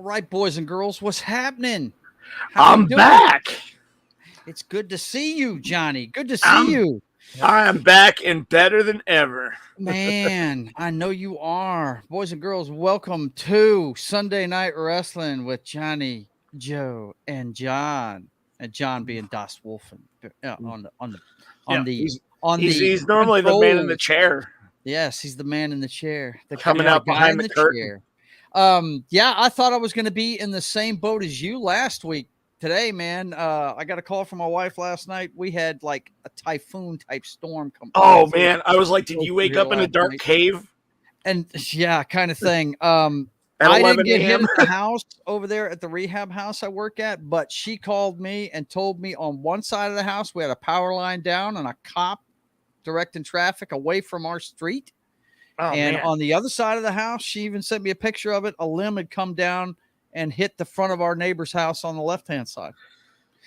right, boys and girls, what's happening? How I'm back. It's good to see you, Johnny. Good to see you. I am back and better than ever. Man, I know you are. Boys and girls, welcome to Sunday Night Wrestling with Johnny, Joe, and John. And John being Das Wolfen He's normally the man in the chair. Yes, he's the man in the chair. Coming out behind the curtain. Chair. Yeah, I thought I was going to be in the same boat as you last week. Today, man, I got a call from my wife last night. We had like a typhoon type storm come. Oh man, I was like, did you wake up in a dark cave? And yeah, kind of thing. At I didn't 11 get hit a.m.? at the house over there at the rehab house I work at, but she called me and told me on one side of the house we had a power line down and a cop directing traffic away from our street. Oh, and man. on the other side of the house, she even sent me a picture of it. A limb had come down and hit the front of our neighbor's house on the left-hand side.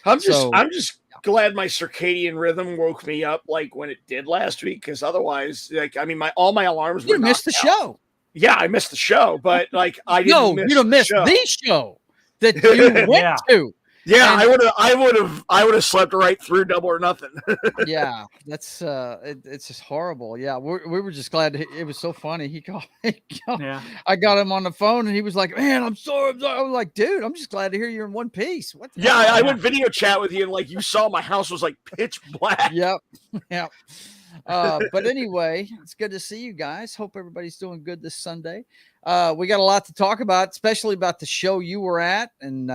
I'm just glad my circadian rhythm woke me up like when it did last week, because otherwise, like, I mean, all my alarms were You missed the show. Yeah, I missed the show, but like I didn't miss you don't miss the show that you went to. Yeah, I would have slept right through Double or Nothing. Yeah, that's it's just horrible. Yeah, we were just glad it was so funny. He called. Yeah, I got him on the phone and he was like, "Man, I'm sorry." I was like, "Dude, I'm just glad to hear you're in one piece." What? I went video chat with you and like you saw my house was like pitch black. Yep. But anyway, it's good to see you guys. Hope everybody's doing good this Sunday. We got a lot to talk about, especially about the show you were at and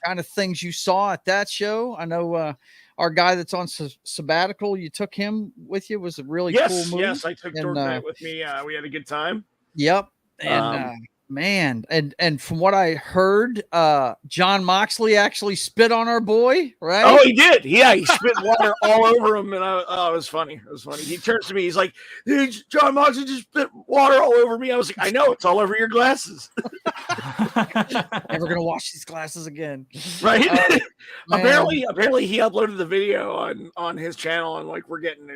kind of things you saw at that show. I know our guy that's on sabbatical, you took him with you. It was a really cool movie. Yes, I took Dorknight with me. We had a good time. Yep. And man, and from what I heard, John Moxley actually spit on our boy, right? Oh, he did. Yeah, he spit water all over him, and it was funny. It was funny. He turns to me, he's like, "Dude, John Moxley just spit water all over me." I was like, "I know, it's all over your glasses." Never gonna wash these glasses again, right? Apparently, he uploaded the video on his channel, and like we're getting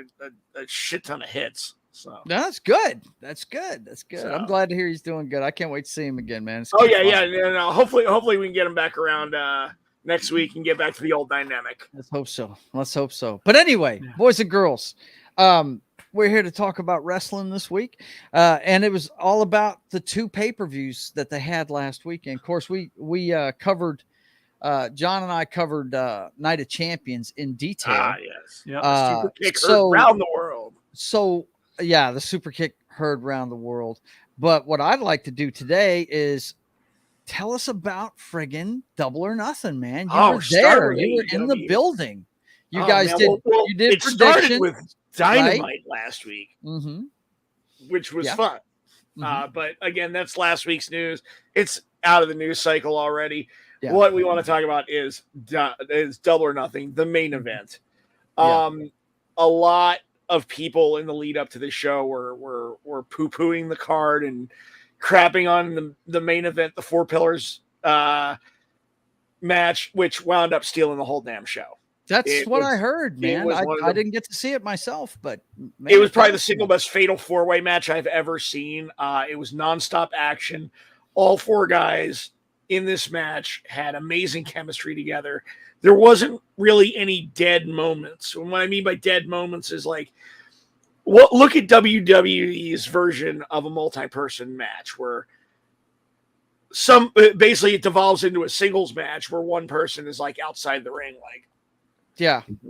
a shit ton of hits. So that's good. That's good. So, I'm glad to hear he's doing good. I can't wait to see him again, man. No. Hopefully we can get him back around next week and get back to the old dynamic. Let's hope so. But anyway, boys and girls, we're here to talk about wrestling this week, and it was all about the two pay-per-views that they had last weekend. Of course, we covered. John and I covered Night of Champions in detail. Yes. Super kick around the world. So. Yeah, the super kick heard around the world. But what I'd like to do today is tell us about friggin' Double or Nothing, man. You were there. You were in the building. You guys did. You did. It started with Dynamite last week, which was fun. But again, that's last week's news. It's out of the news cycle already. Yeah. What we want to talk about is Double or Nothing, the main event. A lot of people in the lead up to the show were poo-pooing the card and crapping on the main event, the Four Pillars match, which wound up stealing the whole damn show. That's what I heard, man. I didn't get to see it myself, but man, it was probably the single best fatal four-way match I've ever seen. It was nonstop action. All four guys in this match had amazing chemistry together. There wasn't really any dead moments. And what I mean by dead moments is like, look at WWE's version of a multi-person match where basically it devolves into a singles match where one person is like outside the ring, like,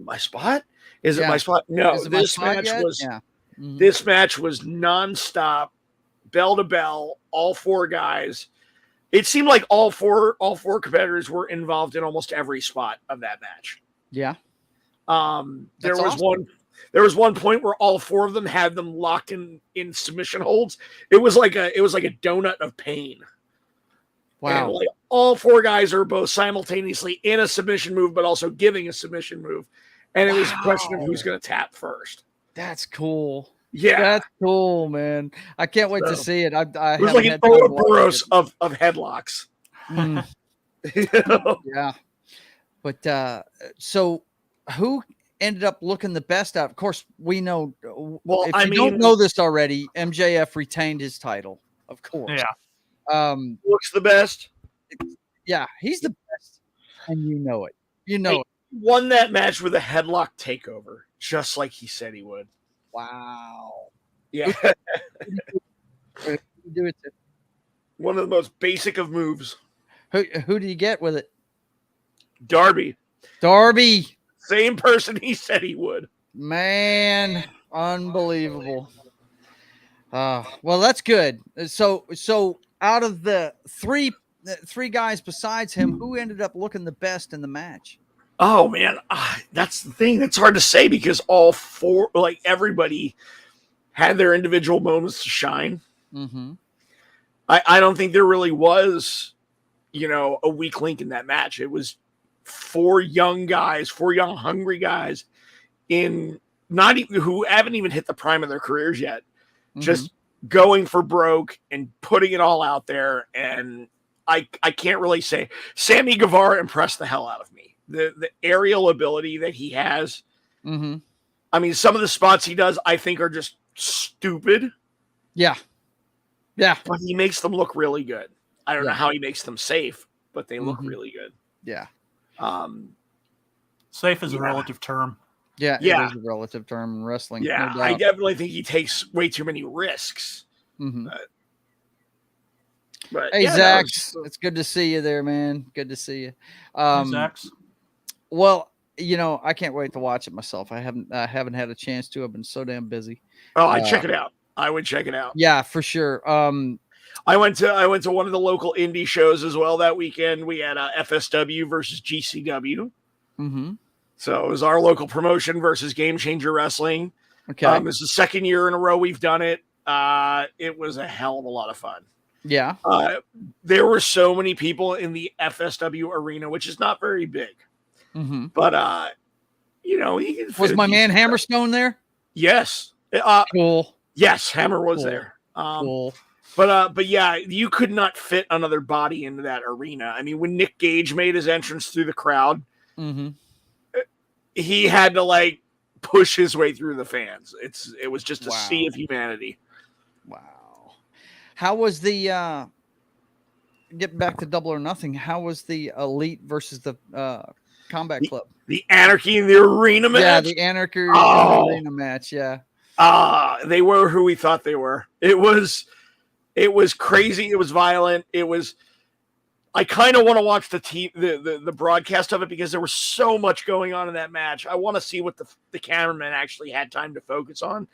my spot? Is it my spot? No, this match was nonstop, bell to bell, all four guys. It seemed like all four competitors were involved in almost every spot of that match. Yeah. There was one point where all four of them had them locked in submission holds. It was like a donut of pain. Wow. And like all four guys are both simultaneously in a submission move, but also giving a submission move. And it was a question of who's going to tap first. That's cool. Yeah, that's cool, man. I can't wait to see it. It was like an Ouroboros of headlocks. Yeah, but so who ended up looking the best out? Of course, we know. Well, if you don't know this already, MJF retained his title, of course. Yeah, Looks the best. Yeah, he's the best, and you know it. You know it. Won that match with a headlock takeover, just like he said he would. Wow. Yeah. Do it. One of the most basic of moves. Who do you get with it? Darby. Same person he said he would. Man, unbelievable. Well, that's good. So out of the three guys besides him, who ended up looking the best in the match? Oh man, that's the thing. That's hard to say because all four, like everybody, had their individual moments to shine. Mm-hmm. I don't think there really was, a weak link in that match. It was four young hungry guys in who haven't even hit the prime of their careers yet, just going for broke and putting it all out there. And I can't really say Sammy Guevara impressed the hell out of me. The aerial ability that he has. Mm-hmm. I mean, some of the spots he does, I think, are just stupid. Yeah. But he makes them look really good. I don't know how he makes them safe, but they look really good. Yeah. Safe is a relative term. Yeah. It is a relative term in wrestling. Yeah. No, I definitely think he takes way too many risks. Mm-hmm. But hey, Zax, it's good to see you there, man. Good to see you. Zax. Well, I can't wait to watch it myself. I haven't had a chance to. I've been so damn busy. Oh, I'd check it out. I would check it out. Yeah, for sure. I went to one of the local indie shows as well that weekend. We had FSW versus GCW. Mm-hmm. So it was our local promotion versus Game Changer Wrestling. Okay. It's the second year in a row we've done it. It was a hell of a lot of fun. Yeah. There were so many people in the FSW arena, which is not very big. Mm-hmm. But was my man Hammerstone there? Yes. Cool. Yes, Hammer was there. Cool. But yeah, you could not fit another body into that arena. I mean, when Nick Gage made his entrance through the crowd, he had to push his way through the fans. It was just a sea of humanity. Wow. How was the getting back to Double or Nothing? How was the Elite versus the Combat Club? The Anarchy in the Arena match? Yeah, the Anarchy in the Arena match, yeah. They were who we thought they were. It was crazy. It was violent. I kind of want to watch the broadcast of it because there was so much going on in that match. I want to see what the cameraman actually had time to focus on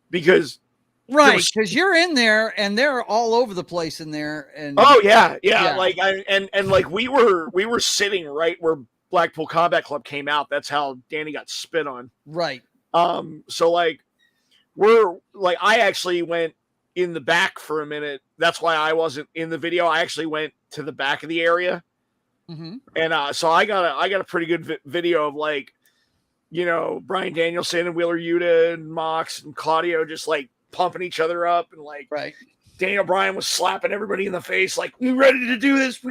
because because you're in there and they're all over the place in there. And we were sitting right where Blackpool Combat Club came out. That's how Danny got spit on. Right. So I actually went in the back for a minute. That's why I wasn't in the video. I actually went to the back of the area. Mm-hmm. And so I got a pretty good video of Bryan Danielson and Wheeler Yuta and Mox and Claudio just pumping each other up and Daniel Bryan was slapping everybody in the face we ready to do this.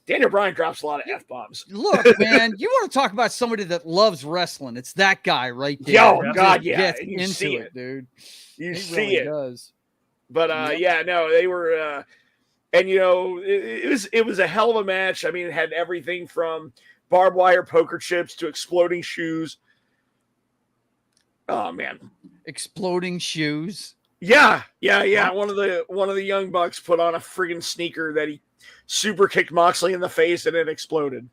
Daniel Bryan drops a lot of F-bombs. Look, man, you want to talk about somebody that loves wrestling. It's that guy right there. Oh, God, yeah. You into see it, dude. You he see really it. Does. But, they were and, it was a hell of a match. I mean, it had everything from barbed wire poker chips to exploding shoes. Oh, man. Exploding shoes? Yeah. One of the young bucks put on a friggin' sneaker that he super kicked Moxley in the face and it exploded.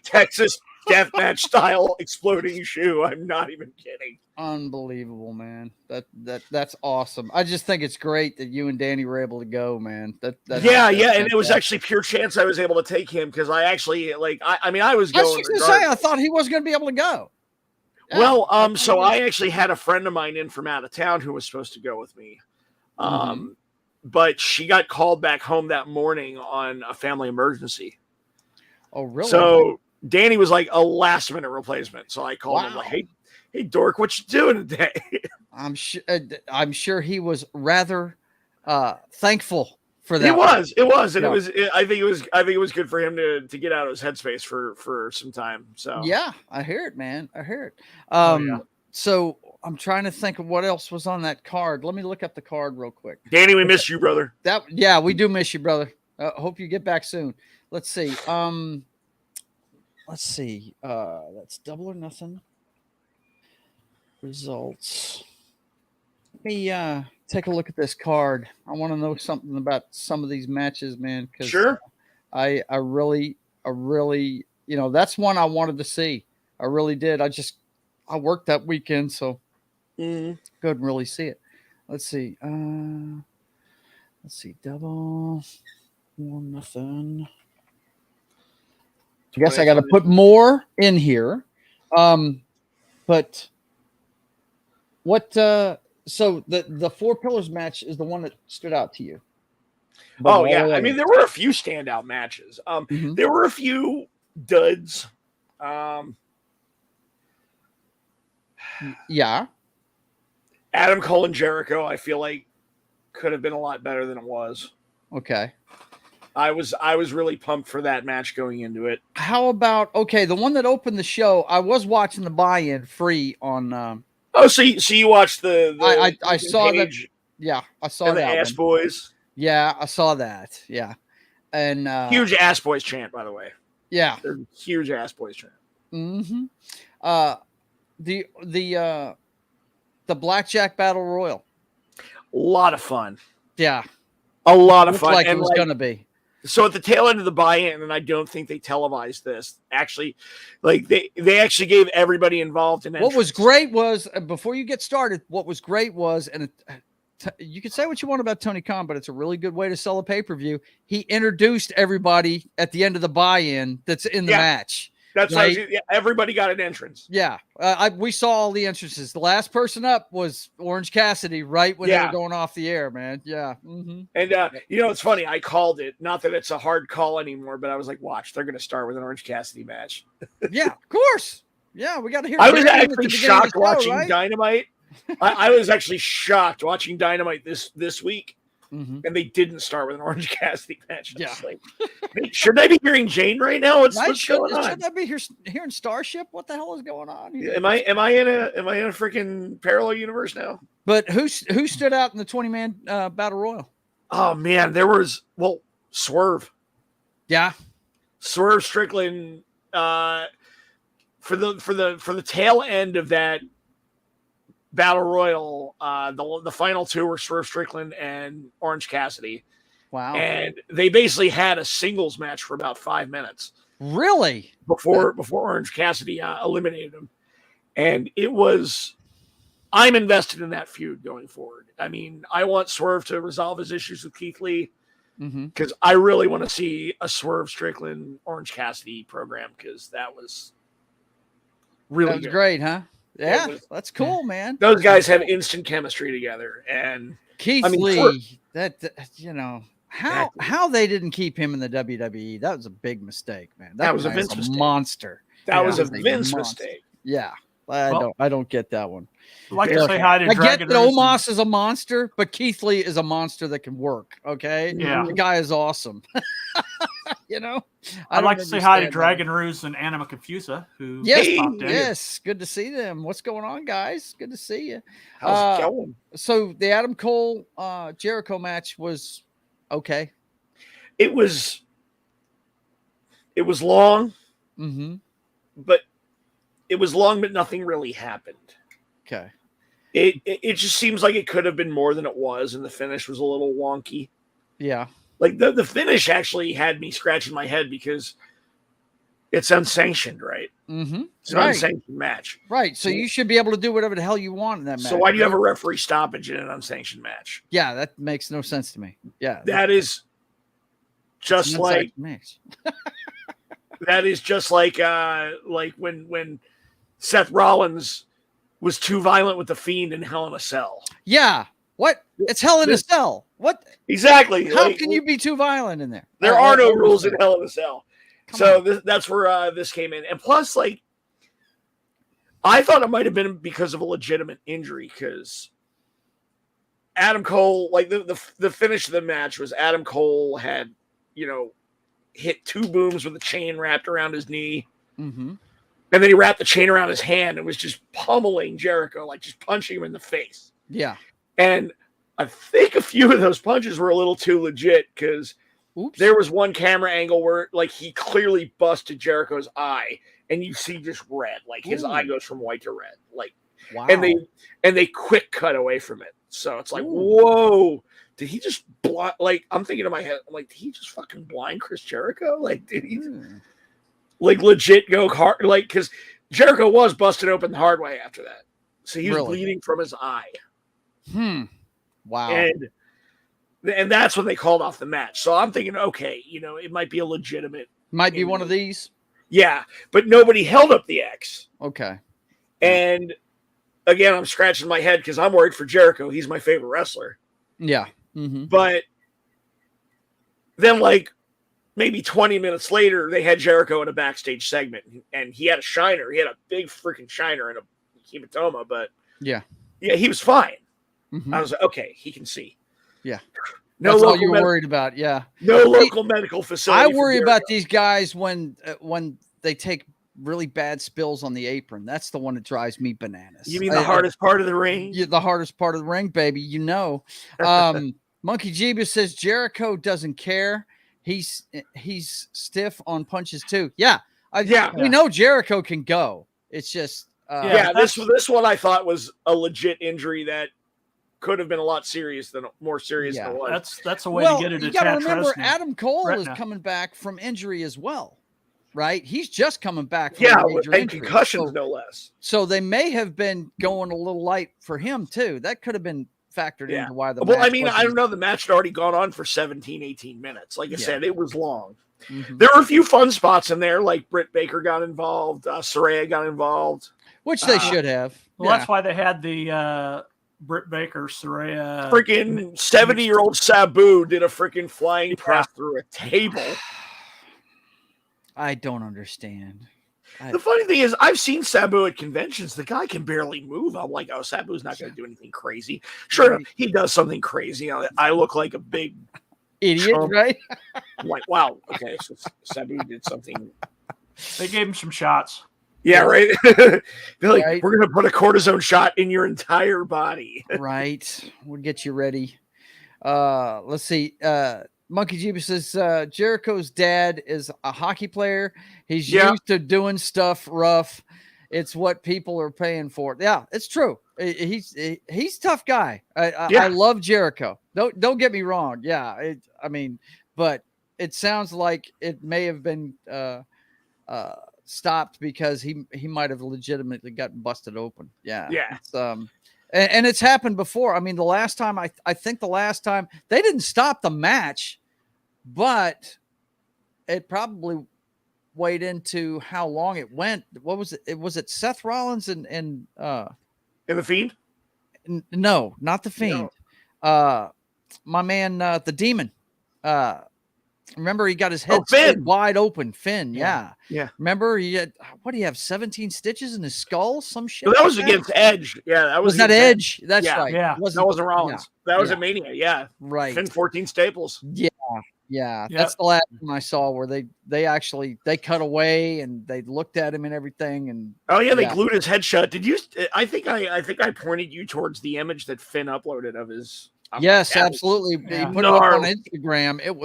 Texas deathmatch style exploding shoe. I'm not even kidding. Unbelievable, man. That's awesome. I just think it's great that you and Danny were able to go, man. That's and it was actually pure chance I was able to take him because I actually I was going. I was going to say I thought he wasn't going to be able to go. Yeah. Well, so I actually had a friend of mine in from out of town who was supposed to go with me. But she got called back home that morning on a family emergency. Oh, really? So Danny was a last minute replacement. So I called him hey, dork, what you doing today? I'm sure he was rather thankful for that. It was, and I think it was good for him to get out of his headspace for some time. So yeah, I hear it, man. I hear it. So I'm trying to think of what else was on that card. Let me look up the card real quick. Danny, we missed you, brother. Yeah, we do miss you, brother. Hope you get back soon. Let's see. That's Double or Nothing results. Let me take a look at this card. I want to know something about some of these matches, man. Sure. I really, that's one I wanted to see. I really did. I worked that weekend, so couldn't really see it. Let's see. Double or Nothing. I guess I got to put more in here. But what? So the Four Pillars match is the one that stood out to you. Oh yeah, I mean there were a few standout matches. There were a few duds. Yeah. Adam Cole and Jericho, I feel like could have been a lot better than it was. Okay. I was really pumped for that match going into it. How about the one that opened the show? I was watching the buy-in free on. So you watched the I saw that. Yeah, I saw that. The Ass Boys. Yeah, I saw that. Yeah, and huge Ass Boys chant, by the way. Yeah, they're huge Ass Boys chant. Mm-hmm. The Blackjack Battle Royal. A lot of fun. Yeah, a lot of fun. Like it was gonna be. So at the tail end of the buy-in, and I don't think they televised this. Actually, like they actually gave everybody involved in. What was great was before you get started. What was great was, and you can say what you want about Tony Khan, but it's a really good way to sell a pay-per-view. He introduced everybody at the end of the buy-in that's in the match. That's right. Everybody got an entrance. Yeah. We saw all the entrances. The last person up was Orange Cassidy right when they were going off the air, man. Yeah. Mm-hmm. And, it's funny. I called it. Not that it's a hard call anymore, but I was like, watch, they're going to start with an Orange Cassidy match. Yeah, of course. Yeah, we got to hear I was actually shocked watching Dynamite. I was actually shocked watching Dynamite this week. Mm-hmm. And they didn't start with an Orange Cassidy match. Yeah. Like, should I be hearing Jane right now? What's going on? Should I be hearing Starship? What the hell is going on here? Am I in a freaking parallel universe now? But who stood out in the 20-man battle royal? Oh man, there was Swerve. Yeah, Swerve Strickland. For the tail end of that Battle Royal, the final two were Swerve Strickland and Orange Cassidy. Wow. And they basically had a singles match for about 5 minutes. Really? Before Orange Cassidy eliminated him. And I'm invested in that feud going forward. I mean, I want Swerve to resolve his issues with Keith Lee because I really want to see a Swerve Strickland Orange Cassidy program because that was really good. Great, huh? Yeah, that's cool, man. Those guys have instant chemistry together, and Keith Lee. How they didn't keep him in the WWE? That was a big mistake, man. That was a Vince monster. That was a Vince mistake. Yeah, I don't get that one. I'd like to say hi to Dragon. I get that Omos is a monster, but Keith Lee is a monster that can work. Okay, yeah, the guy is awesome. I'd like to say hi to Dragon Ruse and Anima Confusa, who popped in. Yes, good to see them. What's going on, guys? Good to see you. How's it going? So the Adam Cole Jericho match was okay. It was long, but nothing really happened. Okay. It just seems like it could have been more than it was, and the finish was a little wonky. Yeah. Like the finish actually had me scratching my head because it's unsanctioned, right? Mm-hmm. It's an unsanctioned match. Right. So you should be able to do whatever the hell you want in that match. So why do you have a referee stoppage in an unsanctioned match? Yeah, that makes no sense to me. Yeah. That is just like that is just like when Seth Rollins was too violent with the Fiend in Hell in a Cell. Yeah. What? It's Hell in a Cell. What? Exactly. How can you be too violent in there? There are no rules in Hell in a Cell. That's where this came in. And plus, I thought it might have been because of a legitimate injury because Adam Cole, the finish of the match was Adam Cole had, hit 2 booms with a chain wrapped around his knee. Mm-hmm. And then he wrapped the chain around his hand and was just pummeling Jericho, like just punching him in the face. Yeah. And I think a few of those punches were a little too legit because there was one camera angle where like he clearly busted Jericho's eye and you see just red, like his eye goes from white to red. Like, wow. And they quick cut away from it. So it's like, whoa, did he just blind? Like, I'm thinking in my head, I'm like, did he just fucking blind Chris Jericho? Like, did he like legit go hard? Like, because Jericho was busted open the hard way after that. So he was bleeding from his eye. Wow. And that's when they called off the match. So I'm thinking, okay, you know, it might be a legitimate. Might be one of these. Yeah, but nobody held up the X. Okay. And again, I'm scratching my head because I'm worried for Jericho. He's my favorite wrestler. Yeah. But then, like, maybe 20 minutes later, they had Jericho in a backstage segment, and he had a shiner. He had a big freaking shiner and a hematoma, but yeah, he was fine. I was like, okay, he can see. Yeah. That's all you were worried about. Yeah. No local medical facility. I worry about these guys when they take really bad spills on the apron. That's the one that drives me bananas. You mean the hardest part of the ring? Yeah, the hardest part of the ring, baby. You know. Monkey Jeeba says Jericho doesn't care. He's stiff on punches too. Yeah. We know Jericho can go. It's just this one I thought was a legit injury that could have been a lot more serious than it was. That's a way to get it. You got to remember, Adam Cole is coming back from injury as well, right? He's just coming back from a major injury. Concussions, no less. So they may have been going a little light for him too. That could have been factored into why the match I don't know. The match had already gone on for 17, 18 minutes. Like I said, it was long. There were a few fun spots in there, like Britt Baker got involved, Saraya got involved. Which they should have. Well, that's why they had the Britt Baker, Saraya. Freaking 70-year-old Sabu did a freaking flying press through a table. I don't understand. The funny thing is, I've seen Sabu at conventions. The guy can barely move. I'm like, oh, Sabu's not going to do anything crazy. Sure, he does something crazy. I look like a big idiot, right? I'm like, wow, okay, so Sabu did something. They gave him some shots. Yeah, right. They're like, we're going to put a cortisone shot in your entire body. Right. We'll get you ready. Let's see. Monkey Jeeba says Jericho's dad is a hockey player. He's used to doing stuff rough. It's what people are paying for. Yeah, it's true. He's a tough guy. I love Jericho. Don't get me wrong. Yeah, but it sounds like it may have been stopped because he might have legitimately gotten busted open. Yeah. It's, and it's happened before. I mean, the last time I think they didn't stop the match, but it probably weighed into how long it went. What was it? Was it Seth Rollins and The Fiend? No, not the Fiend. No. My man, the Demon. Remember, he got his head wide open. Finn, yeah. Remember, he had, what do you have, 17 stitches in his skull? Some shit. Well, that was against Edge. Yeah, that was that Edge. That's right. Yeah, that wasn't Rollins. That was a Mania. Yeah, right. Finn 14 staples. Yeah. That's the last one I saw where they actually cut away and they looked at him and everything. And they glued his head shut. Did you? I think I pointed you towards the image that Finn uploaded of his. Yes, absolutely. He put it up on Instagram. It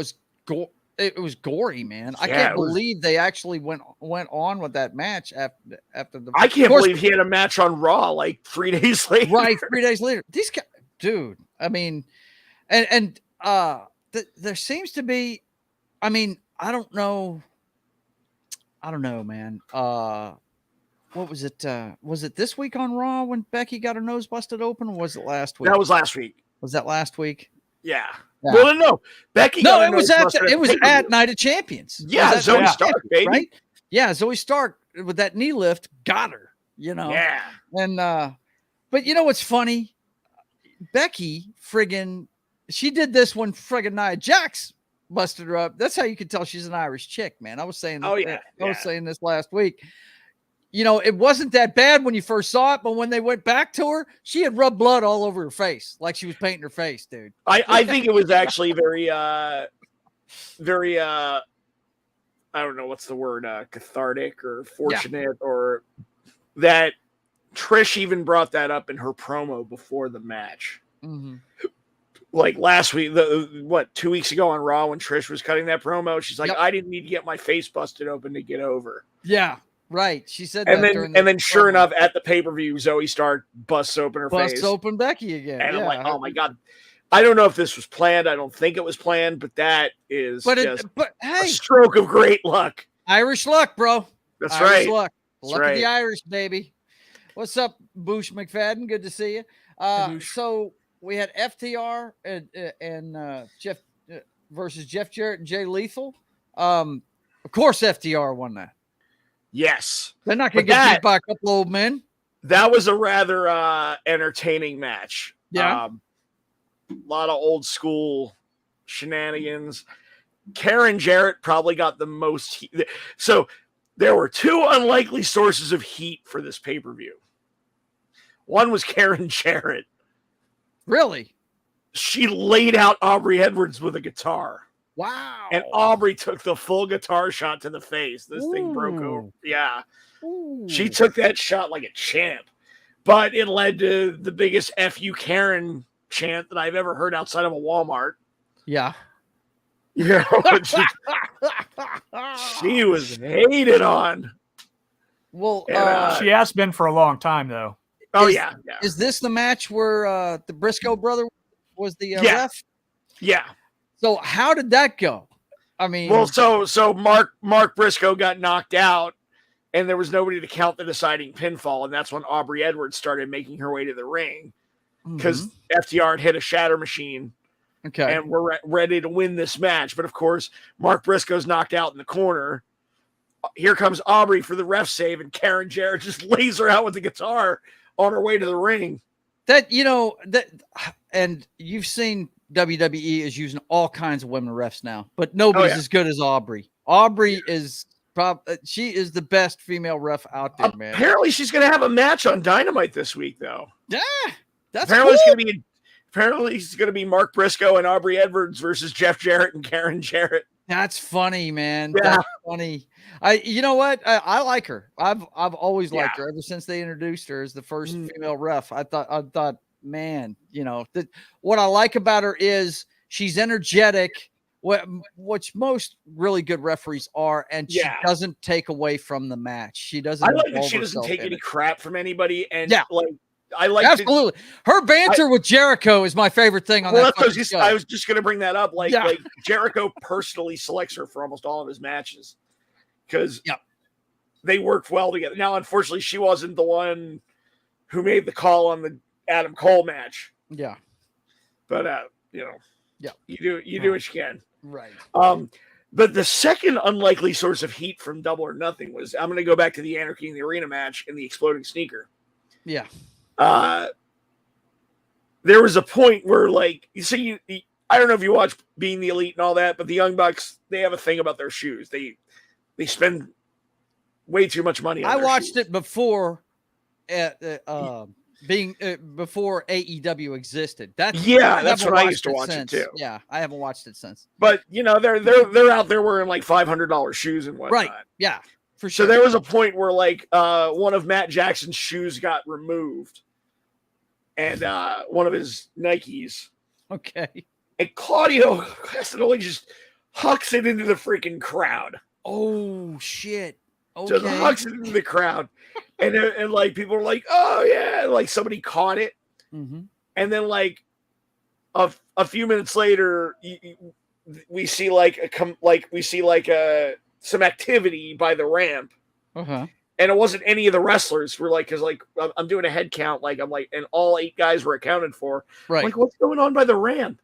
was gory, man. I can't believe they actually went on with that match after the. I can't believe he had a match on Raw like 3 days later. Right, 3 days later. These guys, dude. I mean, and there seems to be. I mean, I don't know, man. What was it? Was it this week on Raw when Becky got her nose busted open? Or was it last week? That was last week. Was that last week? Yeah. Well, no, Becky. No, it was at Night of Champions. Yeah, Zoe Stark, baby. Right? Yeah, Zoe Stark with that knee lift got her. You know. Yeah. And but you know what's funny? Becky she did this when friggin' Nia Jax busted her up. That's how you can tell she's an Irish chick, man. I was saying. I was saying this last week. You know, it wasn't that bad when you first saw it, but when they went back to her, she had rubbed blood all over her face, like she was painting her face, dude. I think it was actually very I don't know what's the word, cathartic or fortunate, or that Trish even brought that up in her promo before the match. Mm-hmm. Like last week, 2 weeks ago on Raw when Trish was cutting that promo, she's like, I didn't need to get my face busted open to get over. Yeah, right. She said and that. And then sure enough, at the pay-per-view, Zoe Stark busts open her face. Busts open Becky again. And I'm like, oh my God. I don't know if this was planned. I don't think it was planned, but that is a stroke of great luck. Irish luck, bro. That's Irish right. Luck of the Irish, baby. What's up, Boosh McFadden? Good to see you. So we had FTR and Jeff versus Jeff Jarrett and Jay Lethal. Of course, FTR won that. Yes. They're not going to get beat by a couple old men. That was a rather entertaining match. Yeah. A lot of old school shenanigans. Karen Jarrett probably got the most heat. So there were two unlikely sources of heat for this pay-per-view. One was Karen Jarrett. Really? She laid out Aubrey Edwards with a guitar. Wow. And Aubrey took the full guitar shot to the face. This thing broke over. Yeah. Ooh. She took that shot like a champ. But it led to the biggest F you Karen chant that I've ever heard outside of a Walmart. Yeah. You know, she was hated on. Well, she has been for a long time, though. Oh, yeah. Is this the match where the Briscoe brother was the ref? Yeah. So how did that go? I mean, well, so Mark Briscoe got knocked out, and there was nobody to count the deciding pinfall, and that's when Aubrey Edwards started making her way to the ring because FTR had hit a shatter machine. Okay. And we're ready to win this match. But, of course, Mark Briscoe's knocked out in the corner. Here comes Aubrey for the ref save, and Karen Jarrett just lays her out with the guitar on her way to the ring. And you've seen WWE is using all kinds of women refs now, but nobody's as good as Aubrey. Aubrey is she is the best female ref out there, man. Apparently she's going to have a match on Dynamite this week, though. Yeah, that's apparently cool. Apparently it's going to be Mark Briscoe and Aubrey Edwards versus Jeff Jarrett and Karen Jarrett. That's funny, man. Yeah. That's funny. You know what? I like her. I've always liked her ever since they introduced her as the first female ref. I thought, man, you know, what I like about her is she's energetic, which most really good referees are, and she doesn't take away from the match. She doesn't. I like that she doesn't take any crap from anybody, and I like absolutely her banter with Jericho is my favorite thing on that. I was just going to bring that up. Like Jericho personally selects her for almost all of his matches because they worked well together. Now, unfortunately, she wasn't the one who made the call on the Adam Cole match. Yeah, but you do what you can. Right. But the second unlikely source of heat from Double or Nothing was I'm going to go back to the Anarchy in the Arena match and the exploding sneaker. Yeah. There was a point where, like, I don't know if you watch Being the Elite and all that, but the Young Bucks, they have a thing about their shoes. They spend way too much money on I their watched shoes. it before before AEW existed. That's what I used to watch it too. Yeah, I haven't watched it since. But you know, they're out there wearing like $500 shoes and whatnot. Right. Yeah, for sure. So there was a point where like one of Matt Jackson's shoes got removed, and one of his Nikes. Okay. And Claudio Castagnoli just hucks it into the freaking crowd. Oh shit. Okay. Just hucks it into the crowd. And like people were like, oh yeah, and, like somebody caught it. Mm-hmm. And then like a few minutes later, we see some activity by the ramp. Uh-huh. And it wasn't any of the wrestlers. We're like, because like I'm doing a head count, like I'm like, and all 8 guys were accounted for. Right. I'm like, what's going on by the ramp?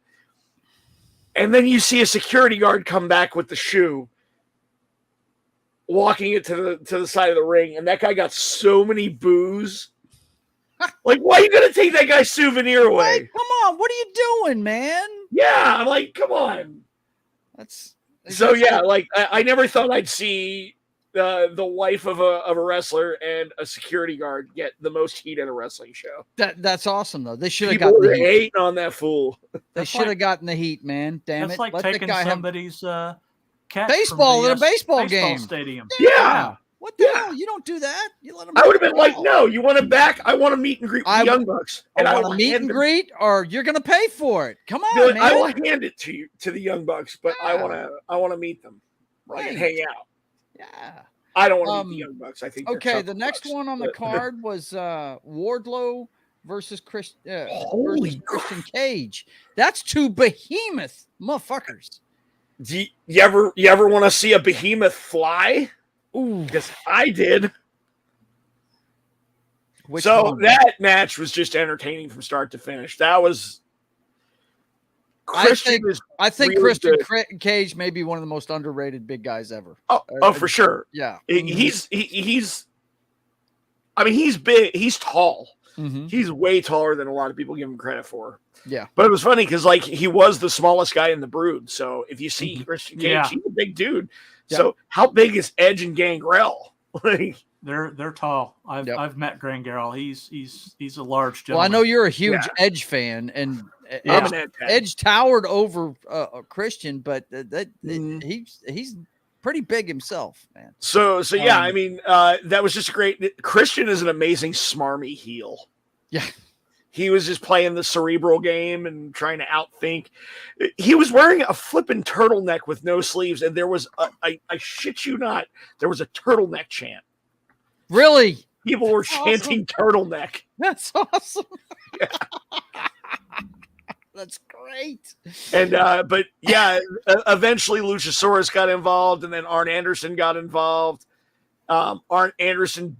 And then you see a security guard come back with the shoe, walking it to the side of the ring, and that guy got so many boos. Like, why are you gonna take that guy's souvenir away? Like, come on, what are you doing, man? Yeah, I'm like, come on. Like I never thought I'd see the wife of a wrestler and a security guard get the most heat at a wrestling show. That's awesome though. They should have gotten the heat. Hating on that fool. They should have gotten the heat, man. Damn it. That's like let taking the guy somebody's catch baseball from at a baseball game stadium. Yeah. What the hell? You don't do that. You let them. I would have been like, no, you want him back? I want to meet and greet with the Young Bucks. And I want to meet and greet, or you're going to pay for it. Come on, man. I will hand it to you, to the Young Bucks, but I want to meet them, and hang out. Yeah. I don't want to meet the Young Bucks. I think. Okay, the next one on the card was Wardlow versus Christian Cage. That's two behemoth motherfuckers. Do you ever want to see a behemoth fly? Ooh, because I did. That match was just entertaining from start to finish. That was. I think really Christian Cage may be one of the most underrated big guys ever. Oh, for sure. Yeah, he's. I mean, he's big. He's tall. Mm-hmm. He's way taller than a lot of people give him credit for. Yeah, but it was funny because he was the smallest guy in the Brood. So if you see Christian Cage, he's a big dude. Yeah. So how big is Edge and Gangrel? They're tall. I've met Gangrel. He's a large gentleman. Well, I know you're a huge Edge fan, and Edge towered over Christian, but he's pretty big himself, man. So yeah, I mean, that was just great. Christian is an amazing smarmy heel. Yeah. He was just playing the cerebral game and trying to outthink. He was wearing a flippin' turtleneck with no sleeves, and there was I shit you not, there was a turtleneck chant. Really? People were chanting turtleneck. That's awesome. Yeah. That's great. And but yeah, eventually Luchasaurus got involved, and then Arn Anderson got involved. Arn Anderson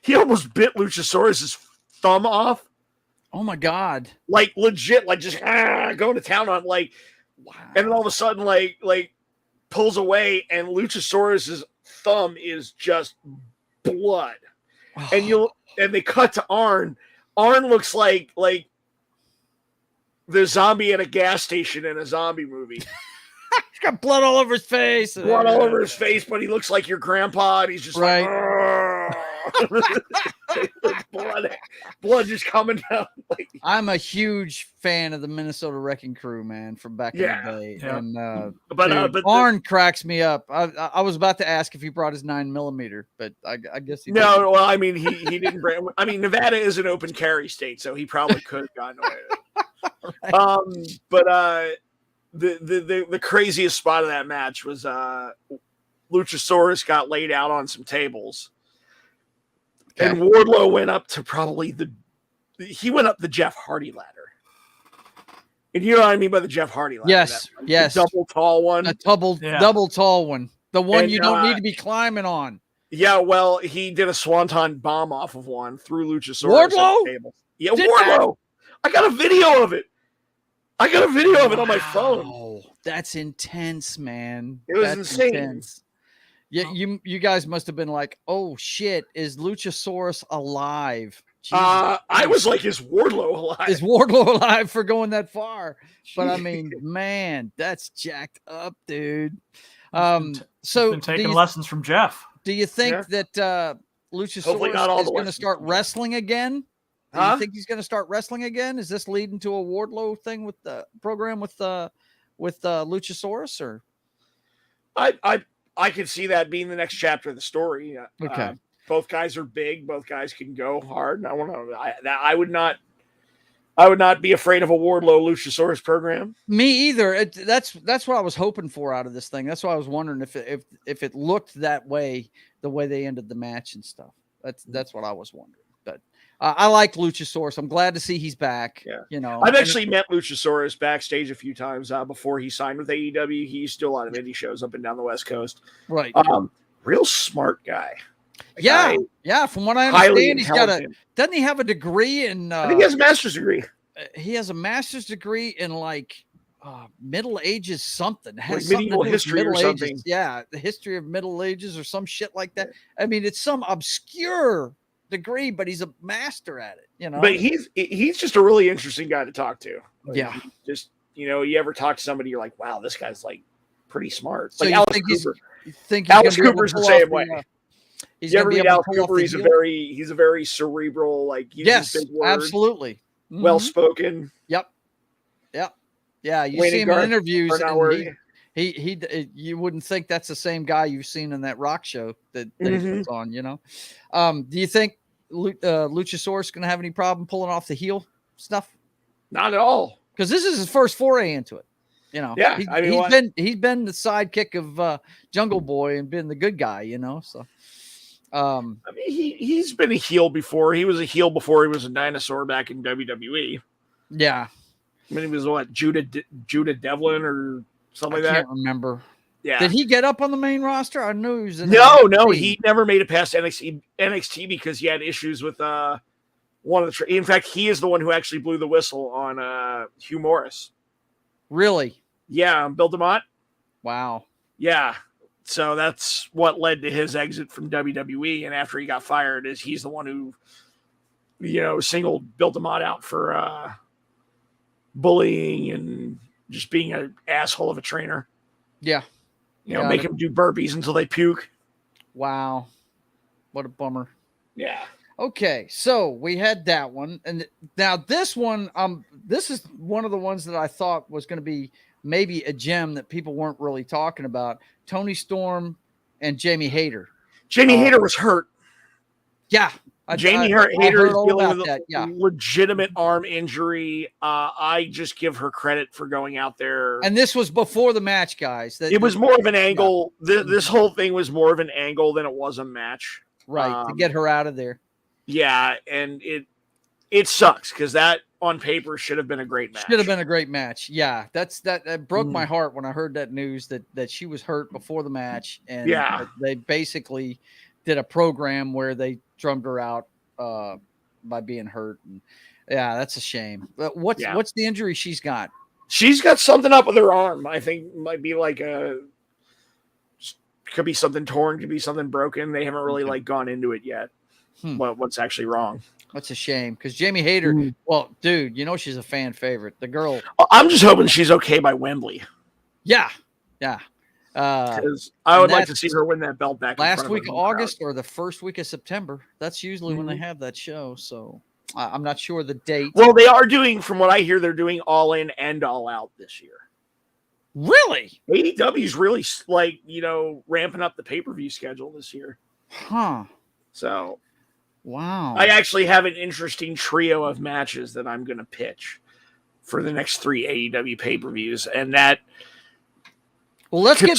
he almost bit Luchasaurus's thumb off. Oh my god. Like legit, like just going to town on wow. And then all of a sudden like pulls away, and Luchasaurus's thumb is just blood. Oh. And they cut to Arn. Arn looks like the zombie at a gas station in a zombie movie. He's got blood all over his face. Blood all over his face, but he looks like your grandpa, and he's just blood just coming down. I'm a huge fan of the Minnesota Wrecking Crew, man, from back in the day. Yeah. And but Arn cracks me up. I was about to ask if he brought his 9mm, but I guess he didn't. Well, I mean he didn't bring. I mean, Nevada is an open carry state, so he probably could have gotten away with it. Right. But the craziest spot of that match was Luchasaurus got laid out on some tables. Okay. And Wardlow went up to the Jeff Hardy ladder. And you know what I mean by the Jeff Hardy ladder? Yes, yes. The double tall one. A double tall one. The one you don't need to be climbing on. Yeah, well, he did a swanton bomb off of one through Luchasaurus. Wardlow? Table. Yeah, Wardlow. I got a video of it. On my phone. That's intense, man. It was insane. Intense. Yeah, you guys must have been like, oh shit, is Luchasaurus alive? I was like, is Wardlow alive? Is Wardlow alive for going that far? But I mean, man, that's jacked up, dude. So been taking lessons from Jeff. Do you think that Luchasaurus is going to start wrestling again? Do you think he's going to start wrestling again? Is this leading to a Wardlow thing with the program with Luchasaurus, or? I could see that being the next chapter of the story. Okay. Both guys are big. Both guys can go hard. And I would not be afraid of a Wardlow Luchasaurus program. Me either. That's what I was hoping for out of this thing. That's why I was wondering if it looked that way, the way they ended the match and stuff. That's what I was wondering. But I like Luchasaurus. I'm glad to see he's back. Yeah. You know, I've actually met Luchasaurus backstage a few times before he signed with AEW. He used to do a lot of indie shows up and down the West Coast. Right. Real smart guy. Yeah. From what I understand, doesn't he have a degree in? I think he has a master's degree. He has a master's degree in Middle Ages something. It has medieval history or something. Ages. Yeah, the history of Middle Ages or some shit like that. I mean, it's some obscure degree, but he's a master at it, you know. But he's just a really interesting guy to talk to. Yeah. Just, you ever talk to somebody, you're like, wow, this guy's pretty smart. So Alice Cooper. Alice Cooper's the same way. You ever meet Alice Cooper? He's a very cerebral, yes, big words, absolutely. Well spoken. Yep. Yeah, you see him in interviews, and You wouldn't think that's the same guy you've seen in that rock show that he puts on, you know? Do you think Luchasaurus going to have any problem pulling off the heel stuff? Not at all. Because this is his first foray into it. You know, yeah. He's been the sidekick of Jungle Boy and been the good guy, you know. So, I mean, he's been a heel before. He was a heel before he was a dinosaur back in WWE. Yeah, I mean, he was what, Judah Devlin or something like that. I can't remember. Yeah, did he get up on the main roster? I knew he was in. No, he never made it past NXT because he had issues with one of the. In fact, he is the one who actually blew the whistle on Hugh Morris. Really? Yeah, Bill DeMott. Wow. Yeah. So that's what led to his exit from WWE. And after he got fired, he's the one who, you know, singled Bill DeMott out for bullying and just being an asshole of a trainer. Yeah. You know, make him do burpees until they puke. Wow. What a bummer. Yeah. Okay, so we had that one, and now this one, this is one of the ones that I thought was going to be maybe a gem that people weren't really talking about. Tony Storm and Jamie Hayter. Jamie Hayter was hurt. Yeah, Jamie Hayter is dealing with a legitimate arm injury. I just give her credit for going out there. And this was before the match, guys. It was more of an angle. Yeah. This whole thing was more of an angle than it was a match. Right, to get her out of there. Yeah, and it sucks because that on paper should have been a great match. Should have been a great match. Yeah, that broke my heart when I heard that news that she was hurt before the match, and they basically did a program where they drummed her out by being hurt. And yeah, that's a shame. But what's the injury she's got? She's got something up with her arm. I think might be like could be something torn, could be something broken. They haven't really gone into it yet. What's actually wrong? That's a shame because Jamie Hayter. Well, dude, you know she's a fan favorite. The girl. I'm just hoping she's okay by Wembley. Yeah. Because I would like to see her win that belt back. Last week of August or the first week of September. That's usually when they have that show. So I'm not sure the date. Well, they are doing, from what I hear, they're doing All In and All Out this year. Really? AEW's really ramping up the pay-per-view schedule this year. Huh. So. Wow. I actually have an interesting trio of matches that I'm going to pitch for the next 3 AEW pay-per-views. And that let's get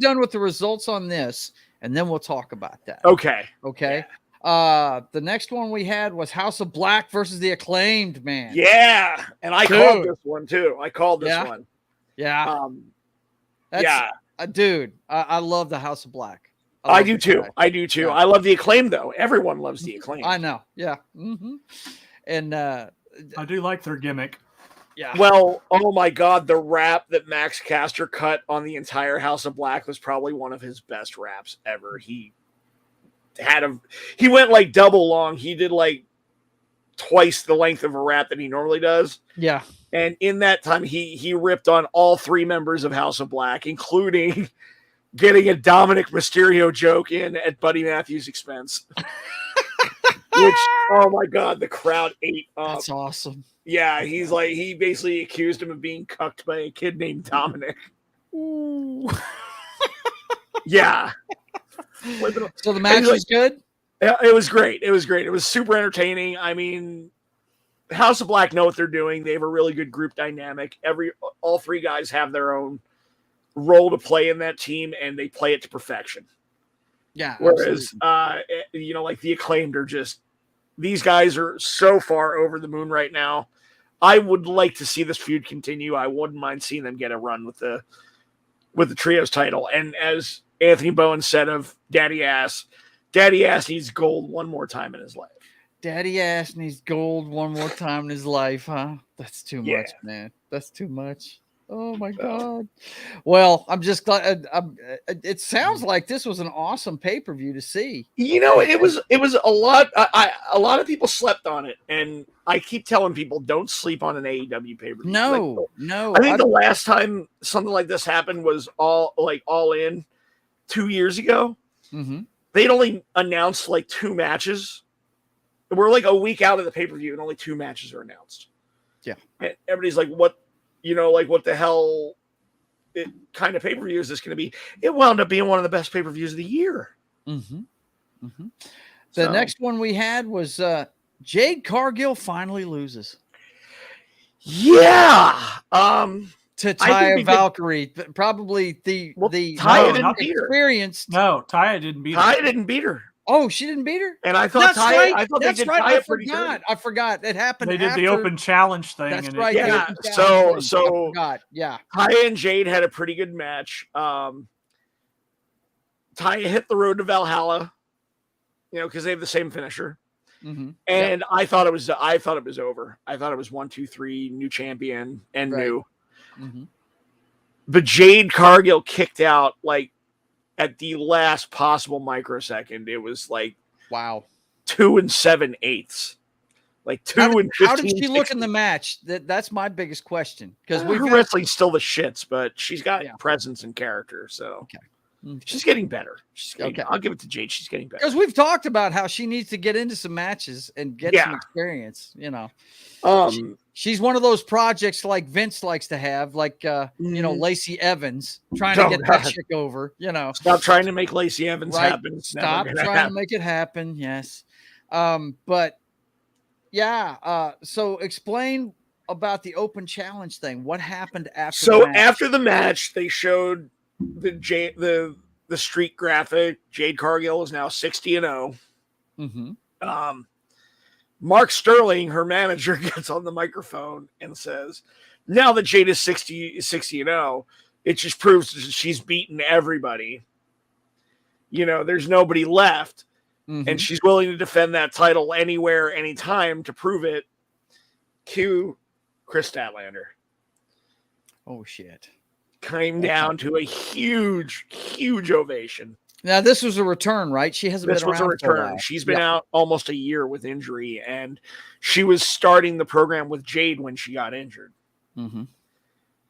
done with the results on this, and then we'll talk about that. Okay. Yeah. The next one we had was House of Black versus the Acclaimed, man. Yeah. And I called this one too. One. Yeah. Dude, I love the House of Black. I do too. Yeah. I love the Acclaim, though. Everyone loves the Acclaim. I know. Yeah. And I do like their gimmick. Yeah. Well, oh my God, the rap that Max Caster cut on the entire House of Black was probably one of his best raps ever. He went double long. He did twice the length of a rap that he normally does. Yeah. And in that time, he ripped on all 3 members of House of Black, including getting a Dominic Mysterio joke in at Buddy Matthews' expense. Which, oh my God, the crowd ate up. That's awesome. Yeah, he basically accused him of being cucked by a kid named Dominic. Ooh. Yeah. So the match was good? Yeah, it was great. It was super entertaining. I mean, House of Black know what they're doing. They have a really good group dynamic. All 3 guys have their own role to play in that team, and they play it to perfection. Yeah. Whereas, the Acclaimed are just, these guys are so far over the moon right now. I would like to see this feud continue. I wouldn't mind seeing them get a run with the trios title. And as Anthony Bowen said of Daddy Ass needs gold one more time in his life. Daddy Ass needs gold one more time in his life, huh? That's too much, man. That's too much. Oh my God. Well, I'm just glad. It sounds like this was an awesome pay-per-view to see. It was a lot. A lot of people slept on it, and I keep telling people don't sleep on an AEW pay-per-view. No. I think the last time something like this happened was All In 2 years ago. Mm-hmm. They'd only announced 2 matches. We're a week out of the pay-per-view, and only 2 matches are announced. Yeah, and everybody's like, "What?" What the hell kind of pay-per-view is this going to be? It wound up being one of the best pay-per-views of the year. Mm-hmm. Mm-hmm. The next one we had was Jade Cargill finally loses. Yeah. To Taya Valkyrie, probably the Taya didn't beat her. Experienced. No, Taya didn't beat her. Taya didn't beat her. Oh, she didn't beat her? And I thought That's right. I thought That's they did right. Taya pretty good. I forgot. It happened. They did the open challenge thing. That's and right. Yeah. So I forgot. Yeah. Taya and Jade had a pretty good match. Taya hit the road to Valhalla, because they have the same finisher. Mm-hmm. And I thought it was over. I thought it was 1, 2, 3, new champion and new. Mm-hmm. But Jade Cargill kicked out like at the last possible microsecond. It was like 2 7/8. Like 2 and 15. How did she look in the match? That's my biggest question. Because her wrestling's still the shits, but she's got presence and character. So she's getting better. I'll give it to Jade. She's getting better. Because we've talked about how she needs to get into some matches and get some experience. She's one of those projects like Vince likes to have, like Lacey Evans trying to get that chick over. Stop trying to make Lacey Evans happen. Stop trying to make it happen. Yes, but yeah. So explain about the open challenge thing. What happened after? So after the match, they showed the street graphic. Jade Cargill is now 60-0. Mm-hmm. Mark Sterling, her manager, gets on the microphone and says, now that Jade is 60-0, it just proves that she's beaten everybody. There's nobody left. Mm-hmm. And she's willing to defend that title anywhere, anytime to prove it. Cue Chris Statlander. Oh, shit. Came down to a huge, huge ovation. Now, this was a return, right? She hasn't been around. This was a return. She's been out almost a year with injury, and she was starting the program with Jade when she got injured. Mm-hmm.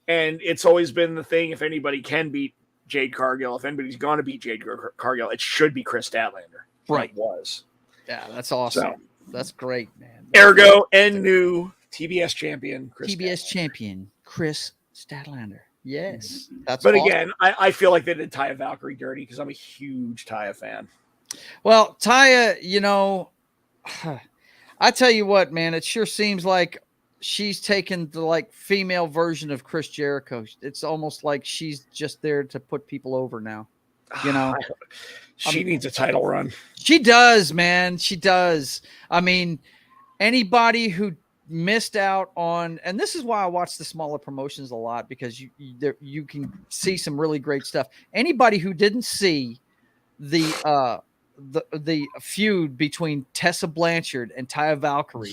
And it's always been the thing, if anybody can beat Jade Cargill, if anybody's going to beat Jade Cargill, it should be Chris Statlander. Right. It was. Yeah, that's awesome. So, that's great, man. Ergo and new TBS champion, Chris Statlander. Yes. That's but awesome. Again, I feel like they did Taya Valkyrie dirty because I'm a huge Taya fan. Well, Taya, I tell you what, man, it sure seems like she's taken the female version of Chris Jericho. It's almost like she's just there to put people over now. She needs a title run. She does, man. She does. I mean, anybody who missed out on, and this is why I watch the smaller promotions a lot, because you can see some really great stuff. Anybody who didn't see the feud between Tessa Blanchard and Taya Valkyrie,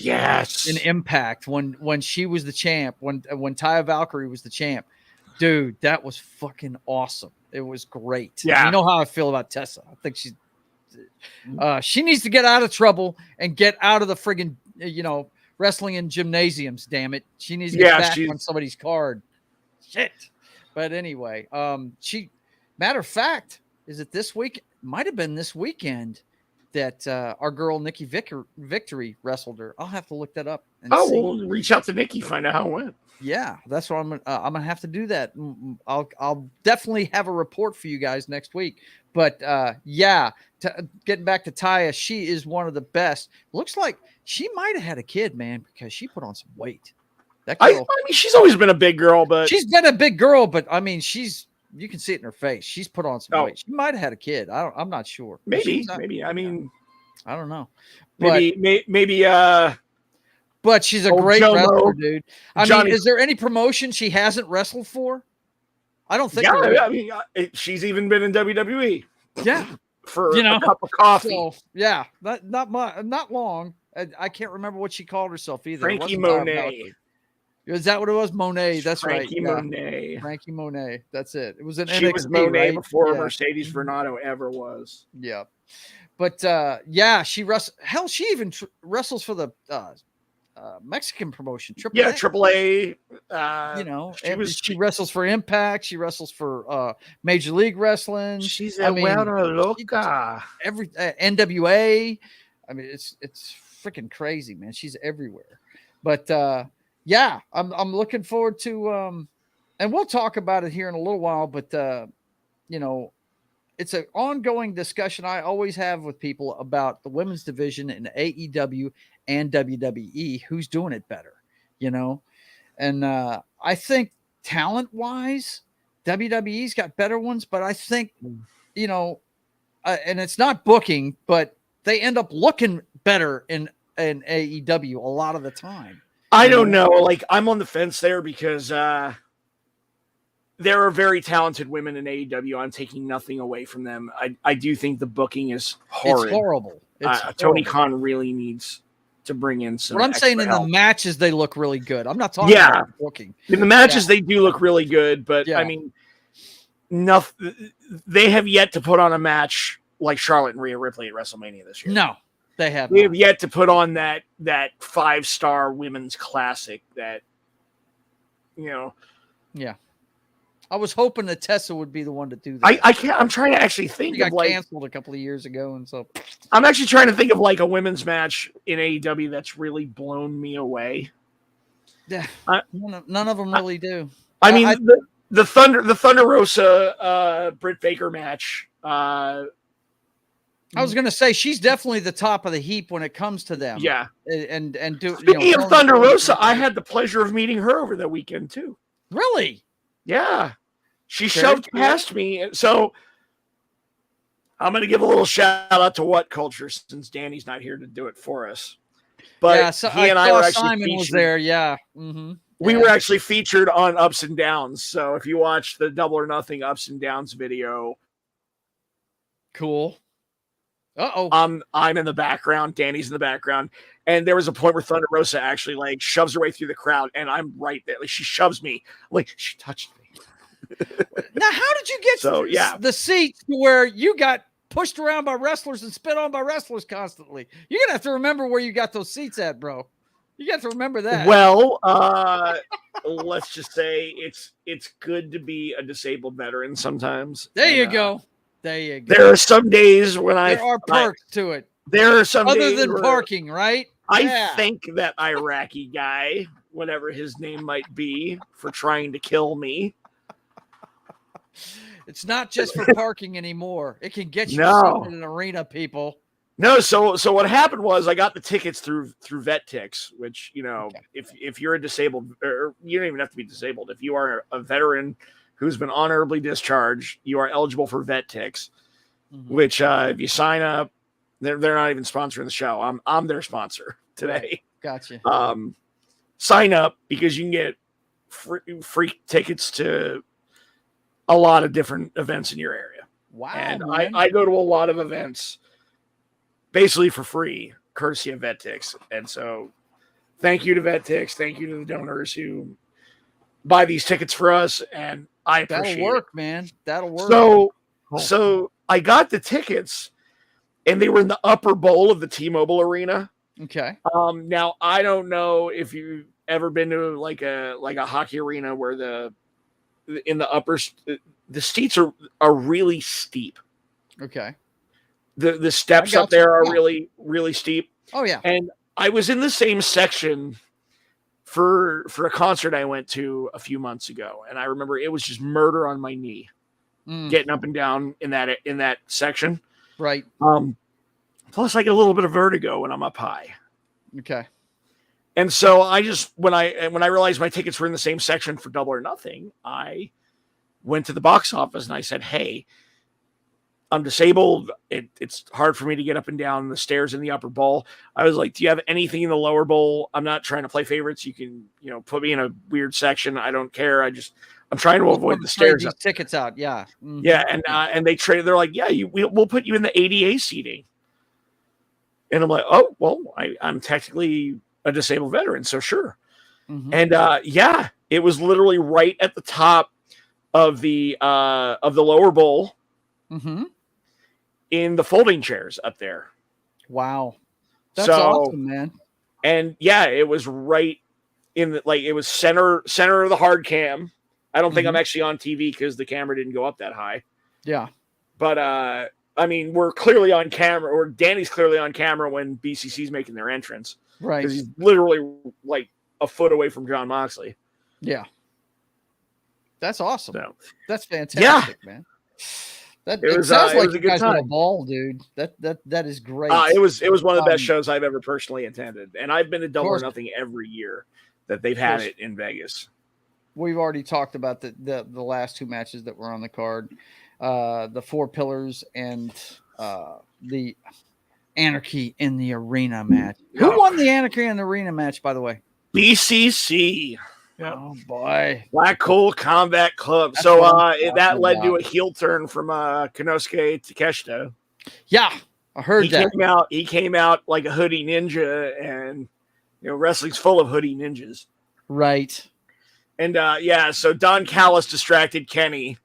in Impact, when she was the champ, when Taya Valkyrie was the champ, dude, that was fucking awesome. It was great. Yeah, you know how I feel about Tessa. I think she needs to get out of trouble and get out of the friggin' wrestling in gymnasiums, damn it. She needs to get back on somebody's card. Shit. But anyway, matter of fact, is it this week? Might have been this weekend that our girl Nikki Victory wrestled her. I'll have to look that up. We'll reach out to Nikki, find out how it went. Yeah, that's what I'm gonna have to do that. I'll definitely have a report for you guys next week. But getting back to Taya, she is one of the best. Looks like she might have had a kid, man, because she put on some weight. That girl, I mean, she's always been a big girl, but she's been a big girl. But I mean, you can see it in her face. She's put on some weight. She might have had a kid. I'm not sure. Maybe. I mean, I don't know. Maybe. But she's a great wrestler, dude. I mean, is there any promotion she hasn't wrestled for? I don't think. Yeah, I mean, she's even been in WWE. Yeah, for a cup of coffee. So, yeah, not long. I can't remember what she called herself either. Frankie Monet. Is that what it was? Monet. That's Frankie right. Monet. Frankie Monet. That's it. It was an she NXT, was Monet right? before Mercedes Vernado ever was. Yeah, but she wrestles. Hell, she even wrestles for the Mexican promotion. AAA. She wrestles for Impact. She wrestles for Major League Wrestling. She's loca. Every NWA. I mean, it's freaking crazy, man. She's everywhere. But I'm looking forward to and we'll talk about it here in a little while, but you know, it's an ongoing discussion I always have with people about the women's division in AEW and WWE, who's doing it better, you know? And I think talent-wise, WWE's got better ones, but I think, you know, and it's not booking, but they end up looking better in AEW a lot of the time. I don't know. Like, I'm on the fence there because there are very talented women in AEW. I'm taking nothing away from them. I do think the booking is horrid. It's horrible. Tony Khan really needs to bring in some. What I'm saying in help. the matches, they look really good. I'm not talking about booking. In the matches, they do look really good, but I mean, they have yet to put on a match like Charlotte and Rhea Ripley at WrestleMania this year. No, they have. They have yet to put on that 5-star women's classic that, you know. Yeah. I was hoping that Tessa would be the one to do that. I can't. I'm trying to actually think of like canceled a couple of years ago, and so I'm actually trying to think of like a women's match in AEW that's really blown me away. Yeah, none of them really do. I mean, the Thunder Rosa Britt Baker match. I was going to say she's definitely the top of the heap when it comes to them. Yeah, and speaking of Thunder Rosa, I had the pleasure of meeting her over the weekend too. Really? Yeah, she shoved past me. So I'm going to give a little shout out to What Culture since Danny's not here to do it for us. But yeah, so he and I were actually Simon was there. Yeah. Mm-hmm. We were actually featured on Ups and Downs. So if you watch the Double or Nothing Ups and Downs video. Cool. Uh-oh. I'm in the background. Danny's in the background. And there was a point where Thunder Rosa actually like shoves her way through the crowd. And I'm right there. Like she shoves me. Like she touched me. Now, how did you get the seats to where you got pushed around by wrestlers and spit on by wrestlers constantly? You're going to have to remember where you got those seats at, bro. You got to remember that. Well, let's just say it's good to be a disabled veteran sometimes. There you go. There you go. There are some days when there are perks to it. There are some other days than parking, right? I think that Iraqi guy, whatever his name might be, for trying to kill me. It's not just for parking anymore. It can get you in an arena, people. No, so what happened was I got the tickets through VetTix, which, you know, if you're a disabled, or you don't even have to be disabled. If you are a veteran who's been honorably discharged, you are eligible for VetTix, which if you sign up, they're not even sponsoring the show. I'm their sponsor today. Gotcha. Sign up because you can get free tickets to a lot of different events in your area. Wow. And I go to a lot of events basically for free, courtesy of VetTix. And so thank you to VetTix. Thank you to the donors who buy these tickets for us. And I appreciate That'll work, man. That'll work. So I got the tickets and they were in the upper bowl of the T-Mobile Arena. Okay. Now I don't know if you've ever been to like a hockey arena where in the upper, the seats are really steep. Okay. The steps up there are really, really steep. Oh yeah. And I was in the same section for a concert I went to a few months ago. And I remember it was just murder on my knee, getting up and down in that section. Right. Plus I get a little bit of vertigo when I'm up high. Okay. And so I just, when I realized my tickets were in the same section for Double or Nothing, I went to the box office and I said, hey, I'm disabled. It's hard for me to get up and down the stairs in the upper bowl. I was like, do you have anything in the lower bowl? I'm not trying to play favorites. You can, put me in a weird section. I don't care. I'm trying to avoid the stairs. These tickets out. Yeah. Mm-hmm. Yeah. And they traded. They're like, yeah, we'll put you in the ADA seating. And I'm like, oh, well, I'm technically a disabled veteran, so sure. Mm-hmm. And it was literally right at the top of the lower bowl, in the folding chairs up there. Wow, that's awesome, man. And it was right in it was center of the hard cam. I don't think I'm actually on TV because the camera didn't go up that high. Yeah, but I mean, we're clearly on camera, or Danny's clearly on camera when BCC's making their entrance. Right. Because he's literally like a foot away from Jon Moxley. Yeah. That's awesome. So, that's fantastic, man. It sounds like you guys had a ball, dude. That is great. It was one of the best shows I've ever personally attended, and I've been to Double or Nothing every year that they've had it in Vegas. We've already talked about the last 2 matches that were on the card, the 4 Pillars and the Anarchy in the Arena match. Who won the Anarchy in the Arena match, by the way? BCC. Yep. Oh boy, Black Hole Combat Club. That's that led to a heel turn from Konosuke Takeshita. Yeah, I heard that. He came out like a hoodie ninja, and wrestling's full of hoodie ninjas. Right. And so Don Callis distracted Kenny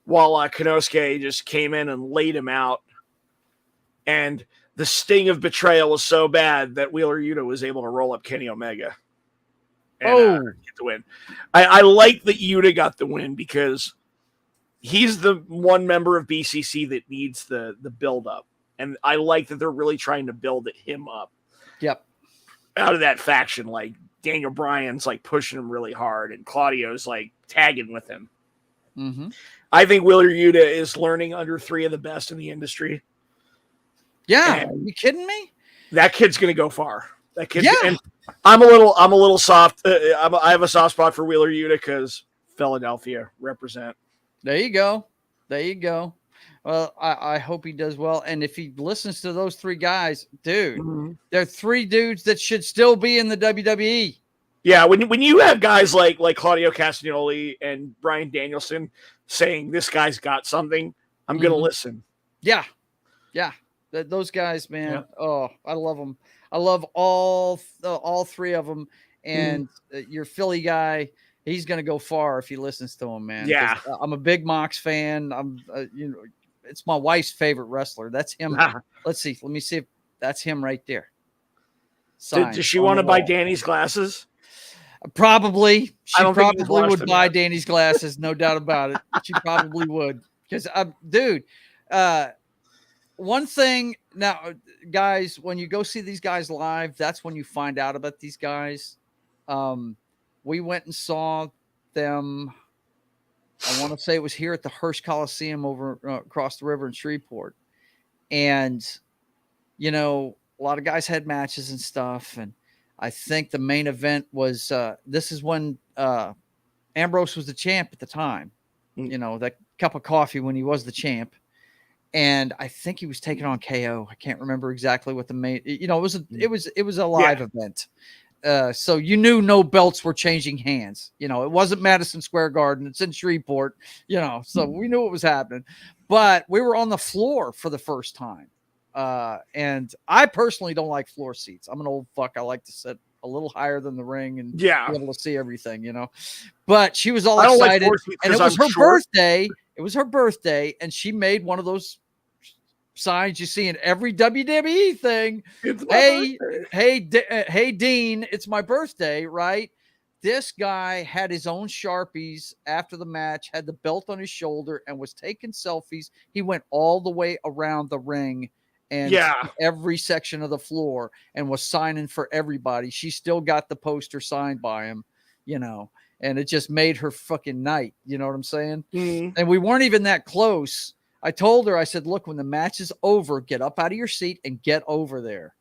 while Konosuke just came in and laid him out. And the sting of betrayal was so bad that Wheeler Yuta was able to roll up Kenny Omega. And, get the win. I like that Yuta got the win because he's the one member of BCC that needs the build up, and I like that they're really trying to build him up. Yep. Out of that faction, like Daniel Bryan's like pushing him really hard, and Claudio's like tagging with him. Mm-hmm. I think Wheeler Yuta is learning under 3 of the best in the industry. Yeah, are you kidding me? That kid's gonna go far. That kid, and I'm a little soft. I have a soft spot for Wheeler Yuta because Philadelphia represent. There you go. Well, I hope he does well. And if he listens to those 3 guys, dude, they're 3 dudes that should still be in the WWE. Yeah, when you have guys like Claudio Castagnoli and Bryan Danielson saying this guy's got something, I'm gonna listen. Yeah. Those guys, man. Yeah. Oh, I love them. I love all 3 of them, and your Philly guy, he's going to go far if he listens to him, man. Yeah, I'm a big Mox fan. It's my wife's favorite wrestler. That's him. Let me see if that's him right there. Does she want to buy Danny's glasses? Probably. She probably would buy Danny's glasses, no doubt about it. She probably would, because dude. One thing now, guys, when you go see these guys live, that's when you find out about these guys. We went and saw them. I want to say it was here at the Hearst Coliseum over across the river in Shreveport. And, a lot of guys had matches and stuff. And I think the main event was, this is when Ambrose was the champ at the time. That cup of coffee when he was the champ. And I think he was taking on KO. I can't remember exactly what the main. It was a live event, so you knew no belts were changing hands. It wasn't Madison Square Garden. It's in Shreveport. So we knew what was happening. But we were on the floor for the first time, and I personally don't like floor seats. I'm an old fuck. I like to sit a little higher than the ring and be able to see everything. But she was all excited, and it was her birthday. It was her birthday, and she made one of those signs you see in every WWE thing. Hey, Dean, it's my birthday, right? This guy had his own Sharpies after the match, had the belt on his shoulder, and was taking selfies. He went all the way around the ring and every section of the floor and was signing for everybody. She still got the poster signed by him, and it just made her fucking night. You know what I'm saying? And we weren't even that close. I told her, I said, look, when the match is over, get up out of your seat and get over there.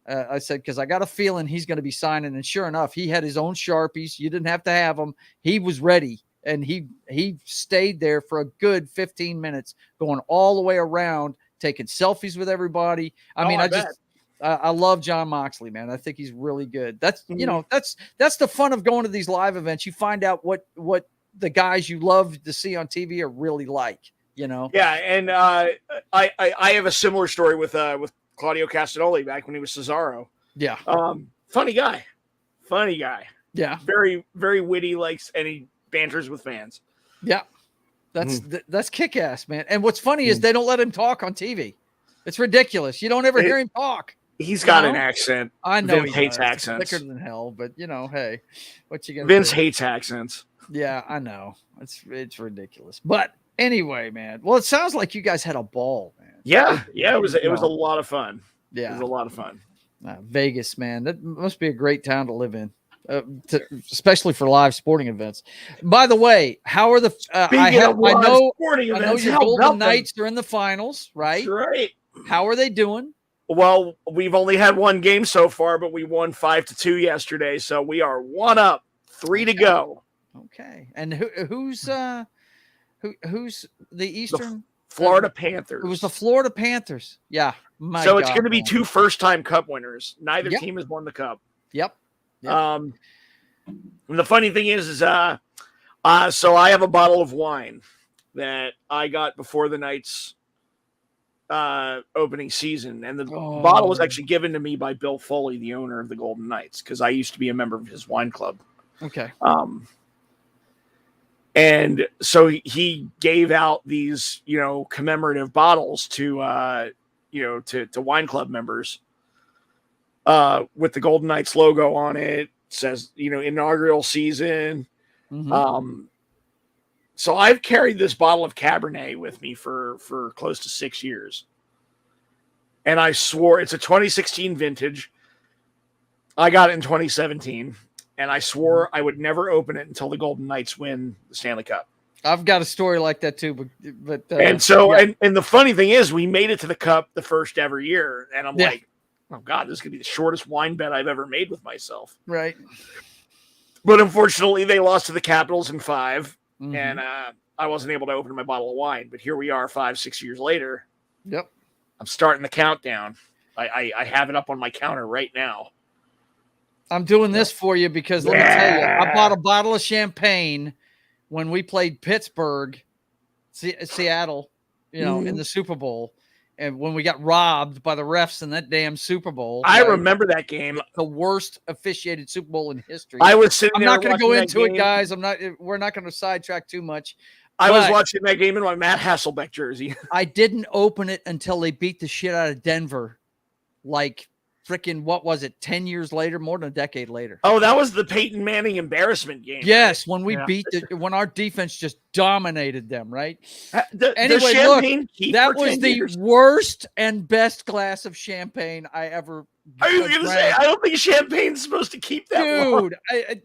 I said, because I got a feeling he's going to be signing. And sure enough, he had his own Sharpies. You didn't have to have them. He was ready. And he stayed there for a good 15 minutes, going all the way around, taking selfies with everybody. I love Jon Moxley, man. I think he's really good. That's, that's the fun of going to these live events. You find out what the guys you love to see on TV are really like. Yeah, and I have a similar story with Claudio Castagnoli back when he was Cesaro. Yeah, funny guy. Yeah, very very witty, and he banters with fans. Yeah, that's kick ass, man. And what's funny is they don't let him talk on TV. It's ridiculous. You don't ever hear him talk. He's got an accent. I know Vince hates accents. Thicker than hell, but hey, what you gonna? Vince hates accents. Yeah, I know. It's ridiculous, but. Anyway, man. Well, it sounds like you guys had a ball, man. Yeah. It was a lot of fun. Yeah, it was a lot of fun. Vegas, man. That must be a great town to live in. especially for live sporting events. By the way, how are the? I know your Golden Knights are in the finals, right? That's right. How are they doing? Well, we've only had one game so far, but we won 5-2 yesterday, so we are 1 up, 3 to go. Okay, and who's the Eastern? Florida Panthers. It was the Florida Panthers. Yeah. So it's going to be 2 first-time Cup winners. Neither team has won the Cup. Yep. And the funny thing is so I have a bottle of wine that I got before the Knights opening season, and the bottle was actually given to me by Bill Foley, the owner of the Golden Knights, because I used to be a member of his wine club. Okay. And so he gave out these, commemorative bottles to wine club members with the Golden Knights logo on it. It says, inaugural season. Mm-hmm. So I've carried this bottle of Cabernet with me for close to 6 years. And I swore it's a 2016 vintage. I got it in 2017. And I swore I would never open it until the Golden Knights win the Stanley Cup. I've got a story like that too, but and the funny thing is, we made it to the Cup the first ever year, and I'm like, oh God, this is gonna be the shortest wine bet I've ever made with myself. Right. But unfortunately, they lost to the Capitals in 5, and I wasn't able to open my bottle of wine. But here we are, 5-6 years later. Yep. I'm starting the countdown. I have it up on my counter right now. I'm doing this for you because let me tell you, I bought a bottle of champagne when we played Pittsburgh, Seattle, in the Super Bowl, and when we got robbed by the refs in that damn Super Bowl. I remember that game. The worst officiated Super Bowl in history. I was sitting I'm there. not going to go into it, guys. We're not going to sidetrack too much. I was watching that game in my Matt Hasselbeck jersey. I didn't open it until they beat the shit out of Denver. Like, freaking, what was it, 10 years later, more than a decade later? Oh, that was the Peyton Manning embarrassment game. Yes, when we when our defense just dominated them, right? Anyway, look, that was the worst and best glass of champagne I ever I was going to say, I don't think champagne's supposed to keep that long. Dude,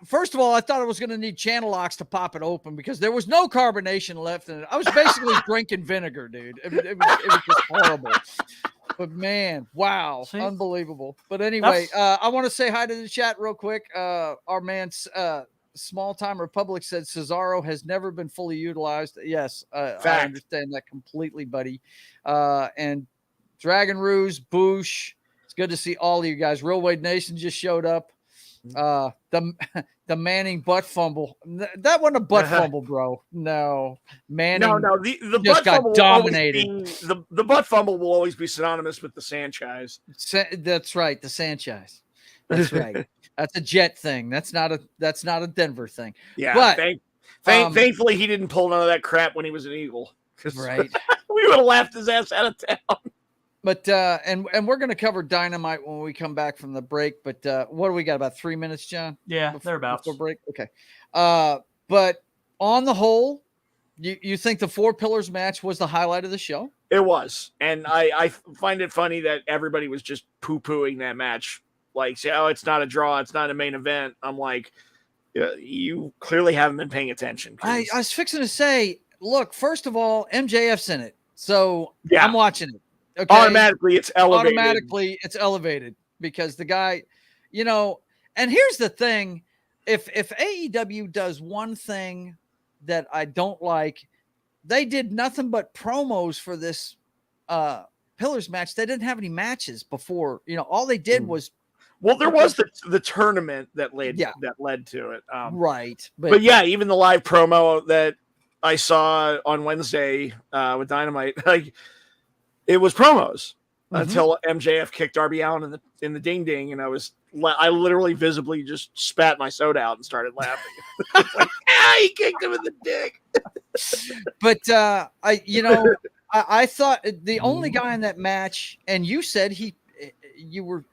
first of all, I thought I was going to need channel locks to pop it open because there was no carbonation left in it. I was basically drinking vinegar, dude. It was just horrible. But man, wow, unbelievable. But anyway, I want to say hi to the chat real quick. Our man, Small Time Republic, said Cesaro has never been fully utilized. Yes, I understand that completely, buddy. And Dragon Ruse, Boosh, it's good to see all of you guys. Real Wade Nation just showed up. The Manning butt fumble. That wasn't a butt fumble, bro. No, Manning. No. The butt fumble dominated. The butt fumble will always be synonymous with the Sanchez. That's right, the Sanchez. That's right. That's a Jet thing. That's not a Denver thing. Yeah, but thankfully he didn't pull none of that crap when he was an Eagle. Right. We would have laughed his ass out of town. But and we're going to cover Dynamite when we come back from the break. But what do we got? About 3 minutes, John? Yeah, thereabouts. Before break. Okay. But on the whole, you think the Four Pillars match was the highlight of the show? It was, and I find it funny that everybody was just poo-pooing that match, like, say, oh, it's not a draw, it's not a main event. I'm like, you clearly haven't been paying attention. I was fixing to say, look, first of all, MJF's in it, so I'm watching it. Okay. Automatically, it's elevated because the guy, and here's the thing. If AEW does one thing that I don't like, they did nothing but promos for this Pillars match. They didn't have any matches before. All they did was. Well, there was the tournament that led to it. Right. But yeah, even the live promo that I saw on Wednesday with Dynamite, like, it was promos until MJF kicked Darby Allin in the ding ding, and I literally visibly just spat my soda out and started laughing. Like, he kicked him in the dick. But I thought the only guy in that match, and you said you were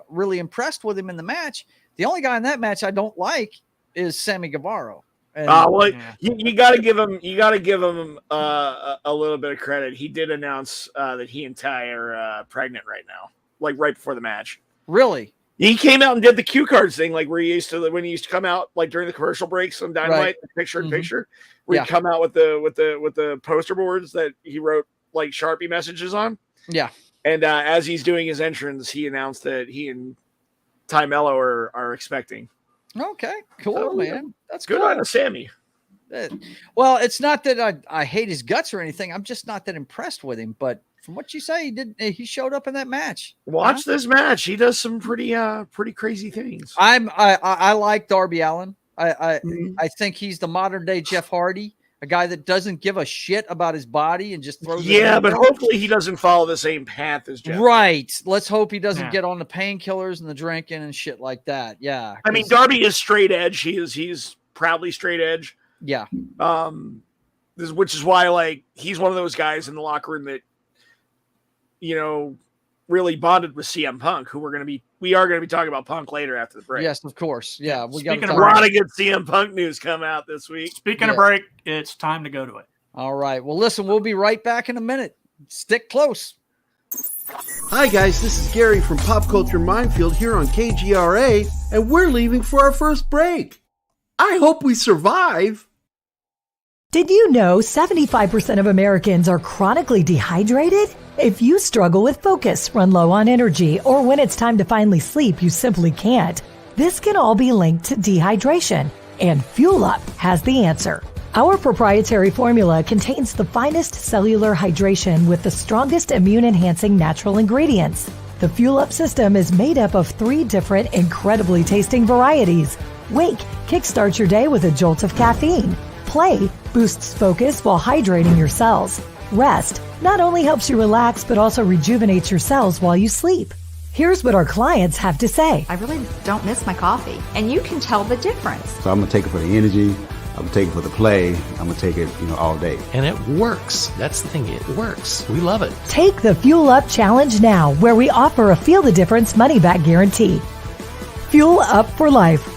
really impressed with him in the match. The only guy in that match I don't like is Sammy Guevara. You got to give him. You got to give him a little bit of credit. He did announce that he and Ty are pregnant right now, like right before the match. Really? He came out and did the cue cards thing, like where he used to, when he used to come out like during the commercial breaks on Dynamite, picture in picture, where he'd come out with the poster boards that he wrote like Sharpie messages on. Yeah. And as he's doing his entrance, he announced that he and Ty Mello are expecting. Okay, cool, man. That's good on Sammy. Well, it's not that I hate his guts or anything. I'm just not that impressed with him. But from what you say, he showed up in that match. Watch this match. He does some pretty crazy things. I like Darby Allin. I think he's the modern day Jeff Hardy, a guy that doesn't give a shit about his body and just throws. Yeah, but hopefully he doesn't follow the same path as Jeff. Right. Let's hope he doesn't get on the painkillers and the drinking and shit like that. Yeah. I mean, Darby is straight edge. He's proudly straight edge. Yeah. Which is why, like, he's one of those guys in the locker room that, really bonded with CM Punk, who we are going to be talking about Punk later after the break. Yes, of course. Yeah. We got a lot of good CM Punk news come out this week. Speaking of break, it's time to go to it. All right. Well, listen, we'll be right back in a minute. Stick close. Hi, guys. This is Gary from Pop Culture Minefield here on KGRA, and we're leaving for our first break. I hope we survive. Did you know 75% of Americans are chronically dehydrated? If you struggle with focus, run low on energy, or when it's time to finally sleep, you simply can't, this can all be linked to dehydration, and Fuel Up has the answer. Our proprietary formula contains the finest cellular hydration with the strongest immune-enhancing natural ingredients. The Fuel Up system is made up of 3 different incredibly tasting varieties. Wake kickstarts your day with a jolt of caffeine. Play boosts focus while hydrating your cells. Rest not only helps you relax, but also rejuvenates your cells while you sleep. Here's what our clients have to say. I really don't miss my coffee, and you can tell the difference. So I'm going to take it for the energy. I'm going to take it for the play. I'm going to take it, all day. And it works. That's the thing. It works. We love it. Take the Fuel Up Challenge now, where we offer a Feel the Difference money-back guarantee. Fuel Up for life.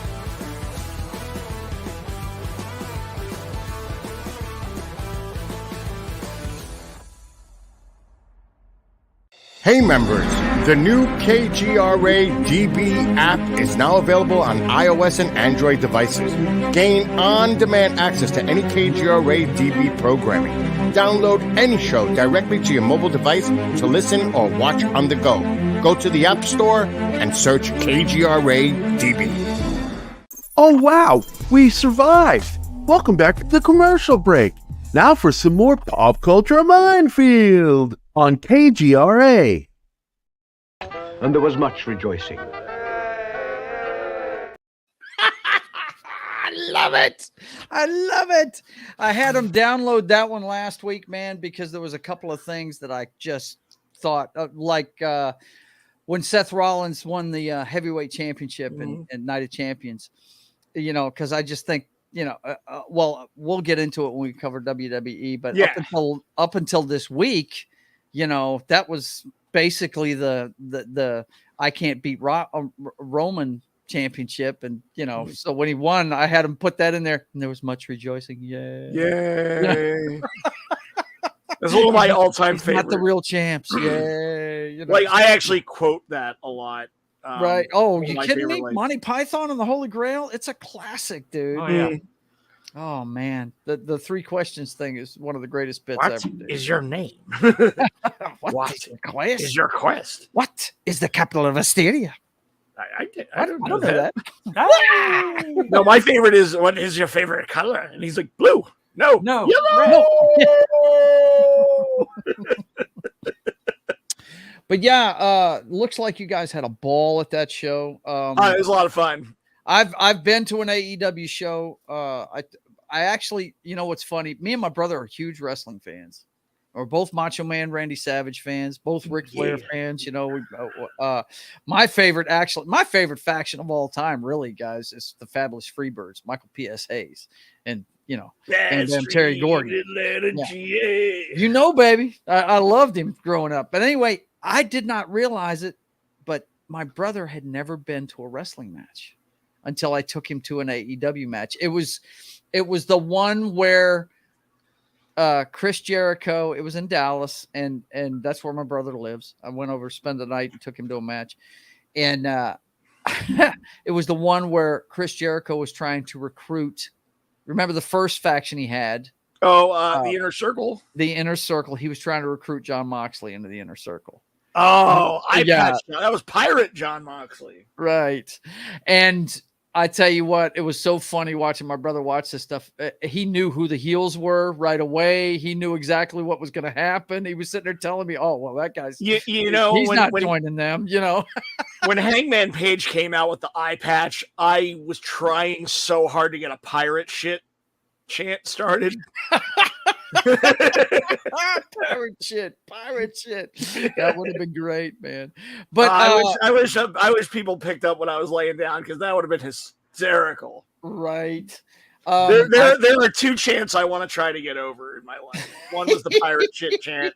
Hey members, the new KGRA DB app is now available on iOS and Android devices. Gain on-demand access to any KGRA DB programming. Download any show directly to your mobile device to listen or watch on the go. Go to the App Store and search KGRA DB. Oh wow, we survived. Welcome back to the commercial break. Now for some more Pop Culture Minefield on KGRA. And there was much rejoicing. I love it. I had him download that one last week, man, because there was a couple of things that I just thought, when Seth Rollins won the heavyweight championship and Night of Champions, because I just think, well, we'll get into it when we cover WWE, but up until this week, that was basically the I can't beat Roman championship, and so when he won, I had him put that in there, and there was much rejoicing. Yay! That's one of my all-time favorites. Not the real champs. Yay! Like I actually quote that a lot. Right? Oh, you kidding me? Monty Python and the Holy Grail. It's a classic, dude. Oh yeah. Oh man, the 3 questions thing is one of the greatest bits ever. What is your name? What is your quest? What is the capital of Asteria? I don't know that. No, my favorite is, what is your favorite color? And he's like, blue. No, yellow. But yeah, looks like you guys had a ball at that show. It was a lot of fun. I've been to an AEW show. I actually, what's funny? Me and my brother are huge wrestling fans. We're both Macho Man, Randy Savage fans, both Ric Flair fans. My favorite faction of all time, really, guys, is the Fabulous Freebirds, Michael P.S. Hayes, and and Terry Gordy. Baby, I loved him growing up. But anyway, I did not realize it, but my brother had never been to a wrestling match until I took him to an AEW match. It was the one where Chris Jericho, it was in Dallas, and that's where my brother lives. I went over to spend the night and took him to a match. And It was the one where Chris Jericho was trying to recruit. Remember the first faction he had? Oh, the Inner Circle. The Inner Circle. He was trying to recruit John Moxley into the Inner Circle. Oh, patched that was Pirate John Moxley. Right. And I tell you what, it was so funny watching my brother watch this stuff. He knew who the heels were right away. He knew exactly what was going to happen. He was sitting there telling me, "Oh, well, that guy's, he's not joining them." When Hangman Page came out with the eye patch, I was trying so hard to get a pirate shit chant started. pirate shit. That would have been great, man. But I wish people picked up what I was laying down, because that would have been hysterical. Right. There are two chants I want to try to get over in my life. One was the pirate shit chant,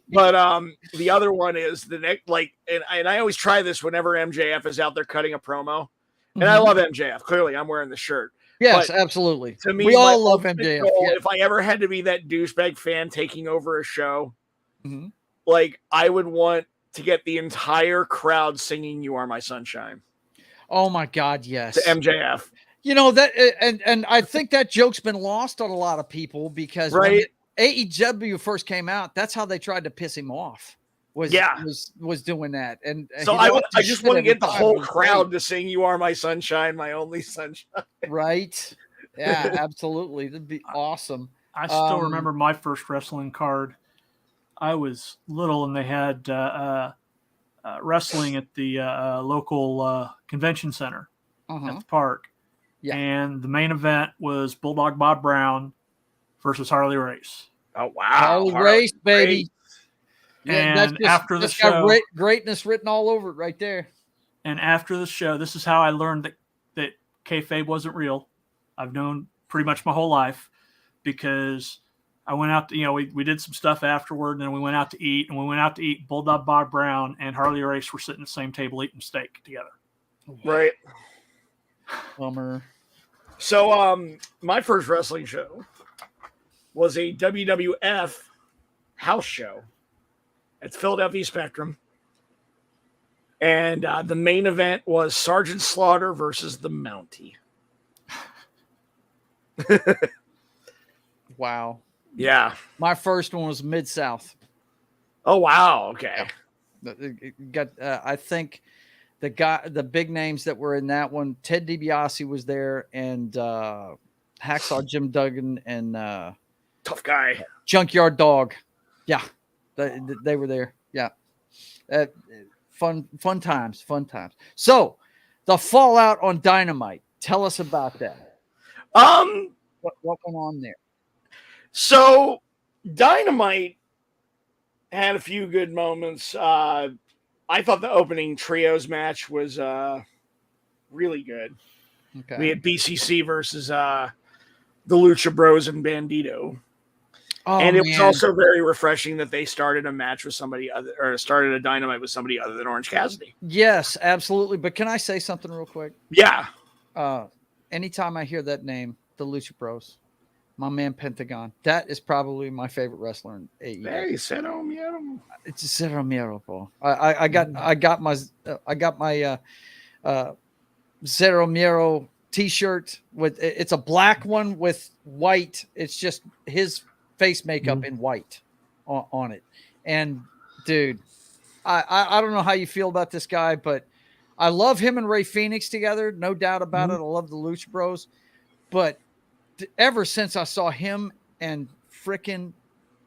but the other one is the next. And I always try this whenever MJF is out there cutting a promo, and I love MJF. Clearly, I'm wearing the shirt. Yes, but absolutely. To me, we all love MJF. If I ever had to be that douchebag fan taking over a show, I would want to get the entire crowd singing "You Are My Sunshine." Oh my God, yes. To MJF. That, and I think that joke's been lost on a lot of people, because when AEW first came out, that's how they tried to piss him off. Was doing that, and so I just want to get the whole crowd to sing "You Are My Sunshine, My Only Sunshine." Right? Yeah, absolutely. That'd be awesome. I still remember my first wrestling card. I was little, and they had wrestling at the local convention center at the park. Yeah. And the main event was Bulldog Bob Brown versus Harley Race. Oh wow, Harley Race, baby! And after the show, got greatness written all over it right there. And after the show, this is how I learned that kayfabe wasn't real. I've known pretty much my whole life, because I went out to, we did some stuff afterward, and then we went out to eat, Bulldog Bob Brown and Harley Race were sitting at the same table eating steak together. Right. Bummer. So, my first wrestling show was a WWF house show at Philadelphia Spectrum. And the main event was Sergeant Slaughter versus the Mountie. Wow. Yeah. My first one was Mid-South. Oh, wow. Okay. I think the big names that were in that one, Ted DiBiase was there, and Hacksaw Jim Duggan, and Tough Guy. Junkyard Dog. Yeah. They were there. Yeah. Fun times. So the fallout on Dynamite. Tell us about that. What went on there? So Dynamite had a few good moments. I thought the opening trios match was really good. Okay. We had BCC versus the Lucha Bros and Bandito. Oh, and it was also very refreshing that they started a match with somebody other, or started a Dynamite with somebody other than Orange Cassidy. Yes, absolutely. But can I say something real quick? Yeah. Anytime I hear that name, the Lucha Bros, my man Pentagon, that is probably my favorite wrestler in AEW. Hey, Cero Miedo. It's Cero Miedo, bro. I got my Cero Miedo t-shirt with, it's a black one with white. It's just his face makeup in white on it. And dude, I don't know how you feel about this guy, but I love him and Ray Phoenix together. No doubt about it. I love the Lucha Bros. But ever since I saw him and frickin'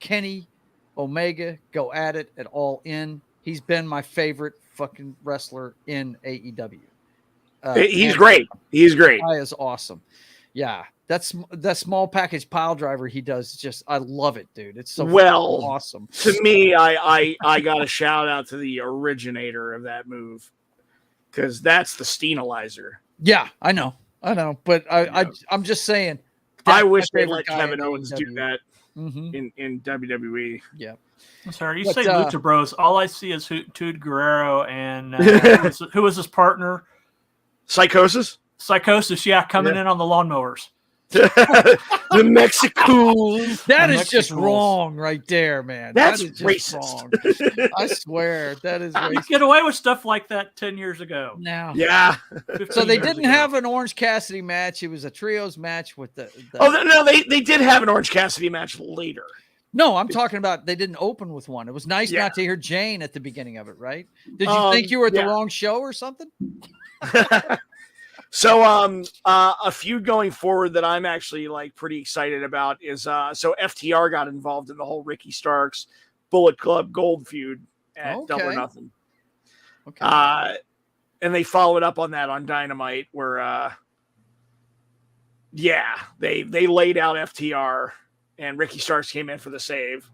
Kenny Omega go at it at All In, he's been my favorite fucking wrestler in AEW. He's great. He's great. Guy is awesome. Yeah. That small package pile driver he does, just I love it, dude. It's so awesome. To me, I got a shout out to the originator of that move, because that's the Steenalizer. Yeah, I know, but I'm just saying. I wish they let Kevin Owens do that in WWE. Yeah. Sorry, you say Lucha Bros. All I see is Tud Guerrero and who was his partner? Psychosis, yeah, coming in on the lawnmowers. The Mexicools. That is just wrong right there, man. That's that is racist. Wrong. I swear that is racist. You get away with stuff like that 10 years ago. Now, yeah. So they didn't have an Orange Cassidy match. It was a trios match with the Oh no, they did have an Orange Cassidy match later. No, I'm talking about they didn't open with one. It was nice not to hear Jane at the beginning of it, right? Did you think you were at the wrong show or something? So a feud going forward that I'm actually like pretty excited about is so FTR got involved in the whole Ricky Starks Bullet Club Gold feud at Double or Nothing. Okay. And they followed up on that on Dynamite where they laid out FTR and Ricky Starks came in for the save.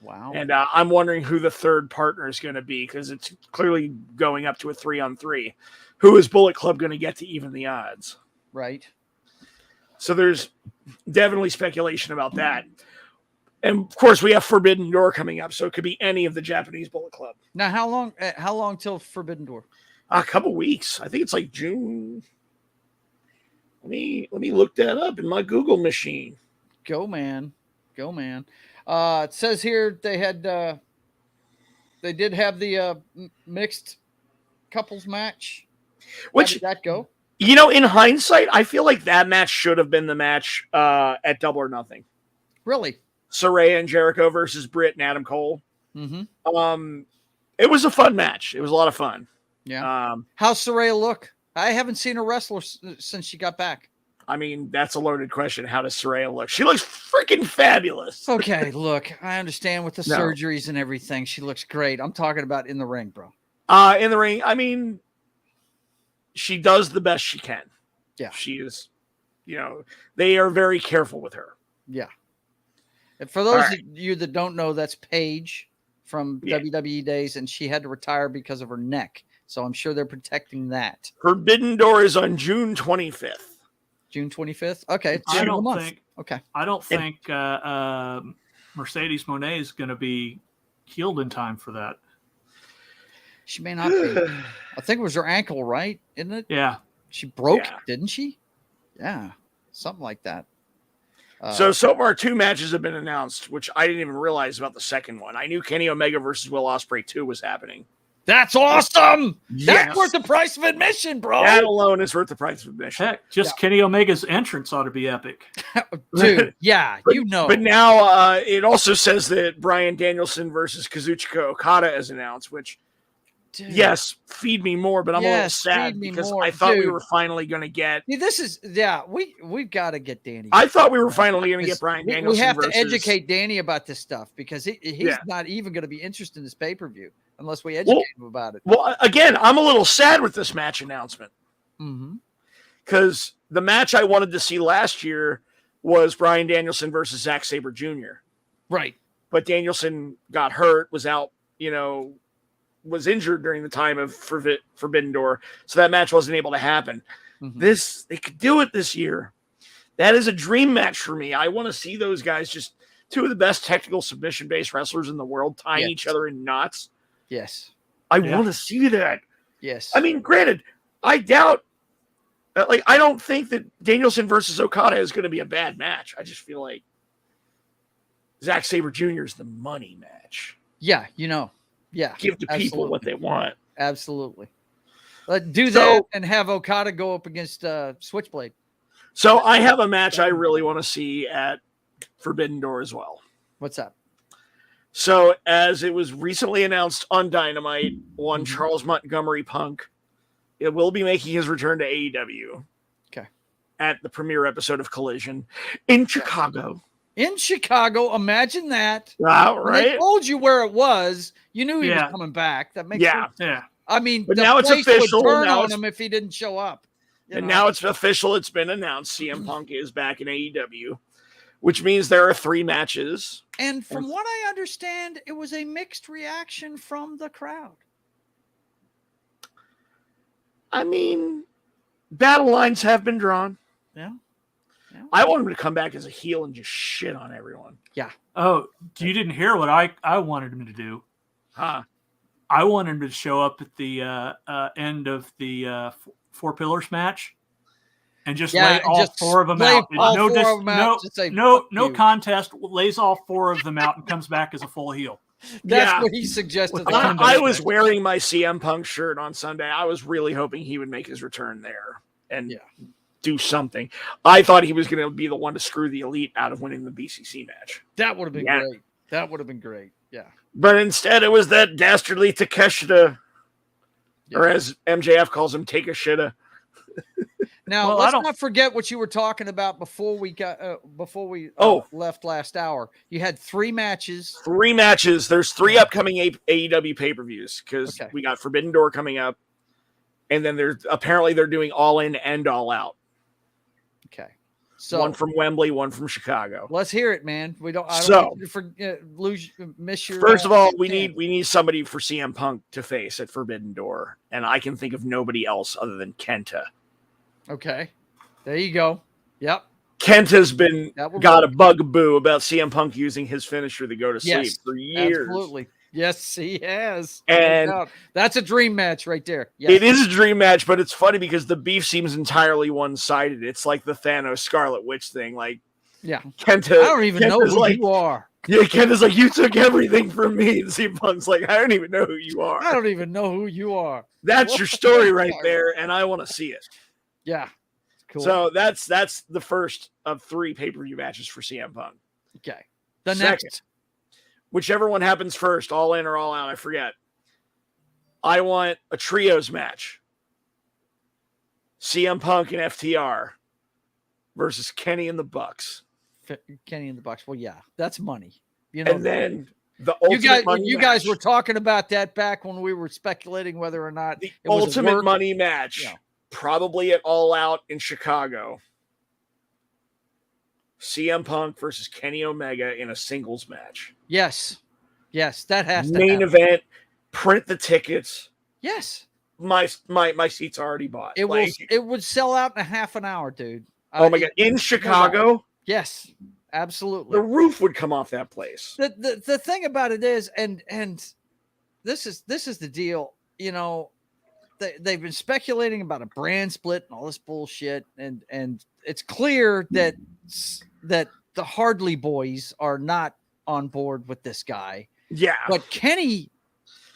Wow. And I'm wondering who the third partner is going to be because it's clearly going up to a 3-on-3. Who is Bullet Club going to get to even the odds? Right. So there's definitely speculation about that. And of course, we have Forbidden Door coming up, so it could be any of the Japanese Bullet Club. Now, how long till Forbidden Door? A couple weeks. I think it's like June. Let me look that up in my Google machine. Go man. It says here they did have the mixed couples match. Which how did that go? You know, in hindsight, I feel like that match should have been the match at Double or Nothing. Really? Saraya and Jericho versus Britt and Adam Cole. Mm-hmm. It was a fun match. It was a lot of fun. Yeah. How's Saraya look? I haven't seen her wrestle since she got back. I mean, that's a loaded question. How does Saraya look? She looks freaking fabulous. Okay, look, I understand with the surgeries and everything. She looks great. I'm talking about in the ring, bro. In the ring, I mean, she does the best she can. Yeah. She is, they are very careful with her. Yeah. And for those of you that don't know, that's Paige from WWE days, and she had to retire because of her neck. So I'm sure they're protecting that. Forbidden Door is on June 25th. June 25th? Okay. I don't think Mercedes Moné is going to be healed in time for that. She may not be. I think it was her ankle, right? Isn't it? Yeah. She broke it, didn't she? Yeah. Something like that. So far, 2 matches have been announced, which I didn't even realize about the second one. I knew Kenny Omega versus Will Ospreay 2 was happening. That's awesome. Yes. That's worth the price of admission, bro. That alone is worth the price of admission. Heck, Kenny Omega's entrance ought to be epic. Dude, But now it also says that Bryan Danielson versus Kazuchika Okada is announced, which, yes, feed me more, but I'm a little sad because I thought we were finally going to get... This is, we've got to get Danny. I thought we were finally going to get Bryan Danielson We have to educate Danny about this stuff because he's not even going to be interested in this pay-per-view unless we educate him about it. Well, again, I'm a little sad with this match announcement. Mm-hmm. Because the match I wanted to see last year was Bryan Danielson versus Zack Sabre Jr. Right. But Danielson got hurt, was out, was injured during the time of Forbidden Door. So that match wasn't able to happen. Mm-hmm. They could do it this year. That is a dream match for me. I want to see those guys, just 2 of the best technical submission-based wrestlers in the world, tying each other in knots. Yes. I want to see that. Yes. I mean, granted, I doubt, I don't think that Danielson versus Okada is going to be a bad match. I just feel like Zack Sabre Jr. is the money match. Yeah, Yeah. Give the people what they want. Absolutely. Do that and have Okada go up against Switchblade. So I have a match I really want to see at Forbidden Door as well. What's up? So as it was recently announced on Dynamite, one Charles Montgomery Punk, it will be making his return to AEW. Okay. At the premiere episode of Collision in Chicago. In Chicago, imagine that. Right. When they told you where it was, you knew he was coming back. That makes sense. Yeah. I mean, but now it's official. Would turn on him if he didn't show up. Now it's official. It's been announced. CM Punk is back in AEW, which means there are 3 matches. And from what I understand, it was a mixed reaction from the crowd. I mean, battle lines have been drawn. Yeah. I want him to come back as a heel and just shit on everyone. Yeah. Oh, you didn't hear what I wanted him to do. Huh. I wanted him to show up at the end of the 4 Pillars match and just lay all four of them out. No contest, lays all four of them out and comes back as a full heel. That's what he suggested. I was wearing my CM Punk shirt on Sunday. I was really hoping he would make his return there and do something. I thought he was going to be the one to screw the Elite out of winning the BCC match. That would have been great. That would have been great. Yeah. But instead, it was that dastardly Takeshita, or as MJF calls him, take a shitta. Now, let's not forget what you were talking about before we left last hour. You had 3 matches. 3 matches. There's 3 upcoming AEW pay-per-views because we got Forbidden Door coming up, and then they're doing All In and All Out. Okay. So one from Wembley, one from Chicago. Let's hear it, man. I don't miss your. First of all, we need somebody for CM Punk to face at Forbidden Door, and I can think of nobody else other than Kenta. Okay, there you go. Yep. Kenta's got a bugaboo about CM Punk using his finisher to go to sleep for years. Absolutely. Yes, he has. And that's a dream match right there. Yes. It is a dream match, but it's funny because the beef seems entirely one-sided. It's like the Thanos Scarlet Witch thing. Like, Kenta. I don't even know who you are. Yeah, Kenta's like, you took everything from me. And CM Punk's like, I don't even know who you are. I don't even know who you are. That's your story right there, and I want to see it. Yeah. Cool. So that's the first of 3 pay-per-view matches for CM Punk. Okay. The next. Whichever one happens first, All In or All Out, I forget. I want a trios match. CM Punk and FTR versus Kenny and the Bucks. Kenny and the Bucks. Well, yeah, that's money. And then the ultimate money you guys were talking about that back when we were speculating whether or not the ultimate money match. Yeah. Probably at All Out in Chicago. CM Punk versus Kenny Omega in a singles match. Yes, that has to main event. Print the tickets. Yes, my seats are already bought. It would sell out in a half an hour, dude. Oh my god! In Chicago. Yes, absolutely. The roof would come off that place. The thing about it is, and this is the deal. You know, they've been speculating about a brand split and all this bullshit, and it's clear that the Hardley boys are not on board with this guy. Yeah. But Kenny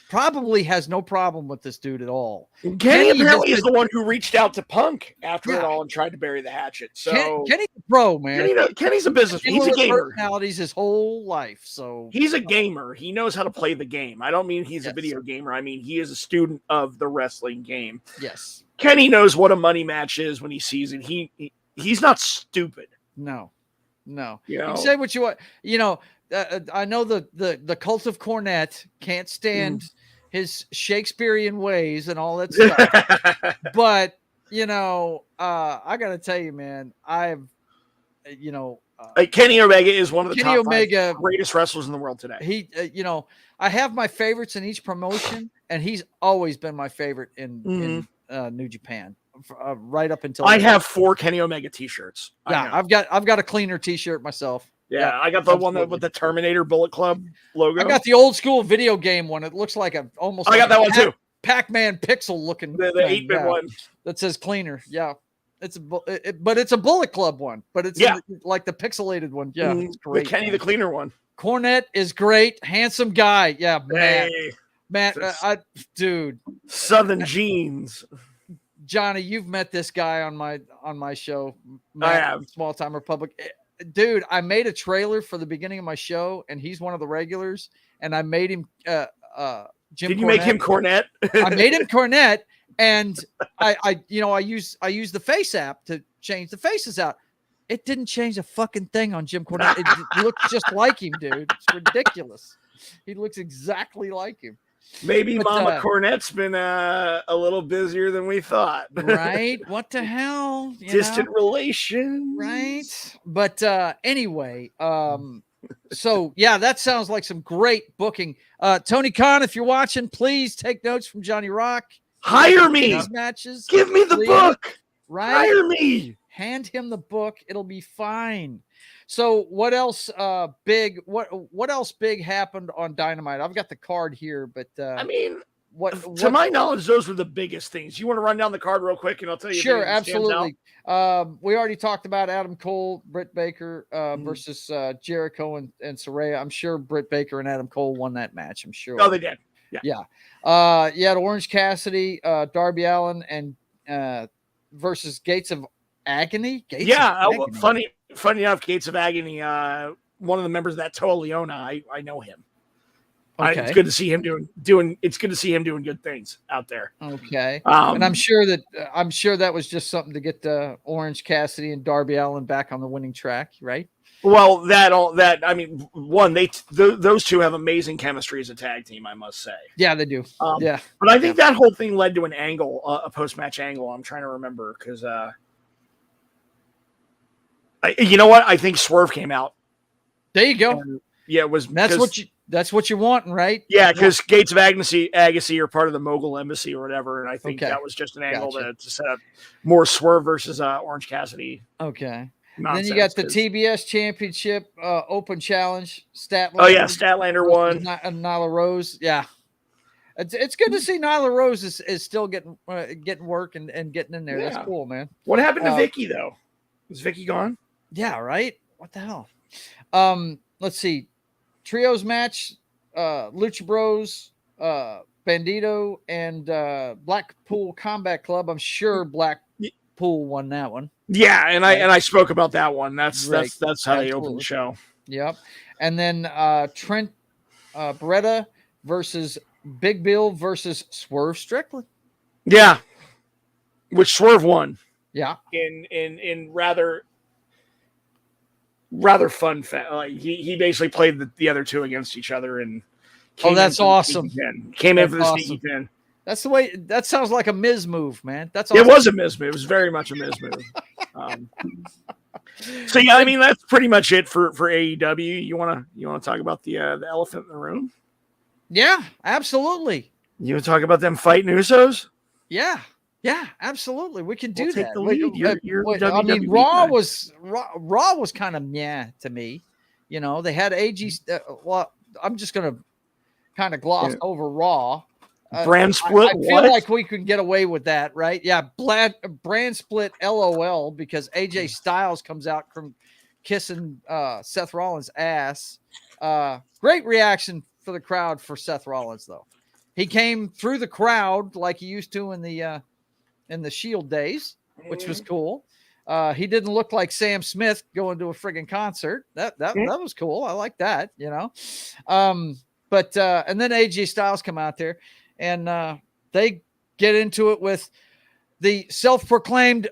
probably has no problem with this dude at all. Kenny apparently is the one who reached out to Punk after it all and tried to bury the hatchet. So Kenny's a pro, man. Kenny's a businessman. He's a gamer. Personalities his whole life. So he's a gamer. He knows how to play the game. I don't mean he's a video gamer. I mean he is a student of the wrestling game. Yes. Kenny knows what a money match is when he sees it. He's not stupid. No. You can say what you want. You know, I know the cult of Cornette can't stand his Shakespearean ways and all that stuff. But, you know, I got to tell you, man, Kenny Omega is one of the top 5 greatest wrestlers in the world today. He, I have my favorites in each promotion, and he's always been my favorite in New Japan. Right up until I have 4 Kenny Omega t-shirts. Yeah, I've got a cleaner t-shirt myself. Yeah, I got the one with the Terminator Bullet Club logo. I got the old school video game one. It looks like I got that one too. Pac-Man pixel looking. The 8-bit one that says cleaner. Yeah, but it's a Bullet Club one. But it's like the pixelated one. Yeah, it's great. The Kenny the cleaner one. Cornette is great, handsome guy. Yeah, Matt, dude, Southern jeans. Johnny, you've met this guy on my show. I have. Small Time Republic. Dude, I made a trailer for the beginning of my show, and he's one of the regulars. And I made him Jim. Did you make him Cornette? I made him Cornette, and I use the Face app to change the faces out. It didn't change a fucking thing on Jim Cornette. It looked just like him, dude. It's ridiculous. He looks exactly like him. Maybe Mama Cornette's been a little busier than we thought. Right? What the hell? Distant relations. Right? But anyway, so yeah, that sounds like some great booking. Tony Khan, if you're watching, please take notes from Johnny Rock. Hire me. These matches. Give me the book. Right? Hire me. Hand him the book. It'll be fine. So what else big? What else big happened on Dynamite? I've got the card here, but I mean, To my knowledge, those were the biggest things. You want to run down the card real quick, and I'll tell you. Sure, absolutely. We already talked about Adam Cole, Britt Baker versus Jericho and Saraya. I'm sure Britt Baker and Adam Cole won that match. I'm sure. Oh, they did. Yeah. You had Orange Cassidy, Darby Allin, and versus Gates of Agony. Funny enough, Gates of Agony. One of the members of that Toa Leona. I know him. Okay. It's good to see him doing. It's good to see him doing good things out there. Okay, and I'm sure that was just something to get Orange Cassidy and Darby Allin back on the winning track, right? Well, those two have amazing chemistry as a tag team, I must say. Yeah, they do. But I think that whole thing led to an angle, a post-match angle. I'm trying to remember because, you know what? I think Swerve came out. There you go. And, it was. That's what you want, right? Yeah, because Gates of Agassi are part of the Mogul Embassy or whatever, and I think that was just an angle to set up more Swerve versus Orange Cassidy. Okay. Then you got the TBS Championship Open Challenge. Statlander. Oh yeah, Statlander won. Nyla Rose. Yeah, it's good to see Nyla Rose is still getting work and getting in there. Yeah. That's cool, man. What happened to Vicky though? Is Vicky gone? Yeah, right. What the hell? Let's see. Trios match, Lucha Bros, Bandito, and Blackpool Combat Club. I'm sure Blackpool won that one. Yeah, and I spoke about that one. That's how they opened the show. Yep. And then Trent Beretta versus Big Bill versus Swerve Strickland. Yeah. Which Swerve won. Yeah. In rather fun. He basically played the other two against each other and that's awesome. Came in for the sneaky pin. That's the way. That sounds like a Miz move, man. That's awesome. It was a Miz move. It was very much a Miz move. So yeah, I mean that's pretty much it for AEW. You wanna talk about the elephant in the room? Yeah, absolutely. You want to talk about them fighting Usos? Yeah, absolutely. We can do that. Take the lead. You're I mean, Raw was kind of meh to me. You know, they had AG. Well, I'm just gonna kind of gloss over Raw. Brand split. I feel like we could get away with that, right? Yeah, brand split. LOL, because AJ Styles comes out from kissing Seth Rollins' ass. Great reaction for the crowd for Seth Rollins, though. He came through the crowd like he used to in the Shield days, which was cool. He didn't look like Sam Smith going to a friggin' concert. That was cool. I like that, you know. But and then AJ Styles come out there. And they get into it with the self-proclaimed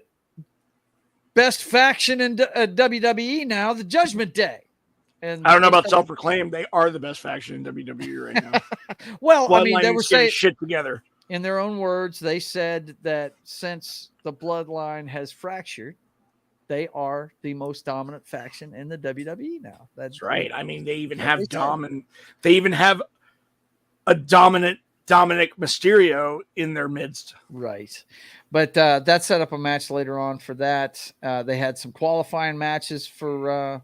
best faction in WWE now, the Judgment Day. And I don't know about self-proclaimed. They are the best faction in WWE right now. Well, I mean, they were saying shit together. In their own words, they said that since the bloodline has fractured, they are the most dominant faction in the WWE now. That's right. I mean, they even have a dominant Dominic Mysterio in their midst. Right. But that set up a match later on for that. They had some qualifying matches for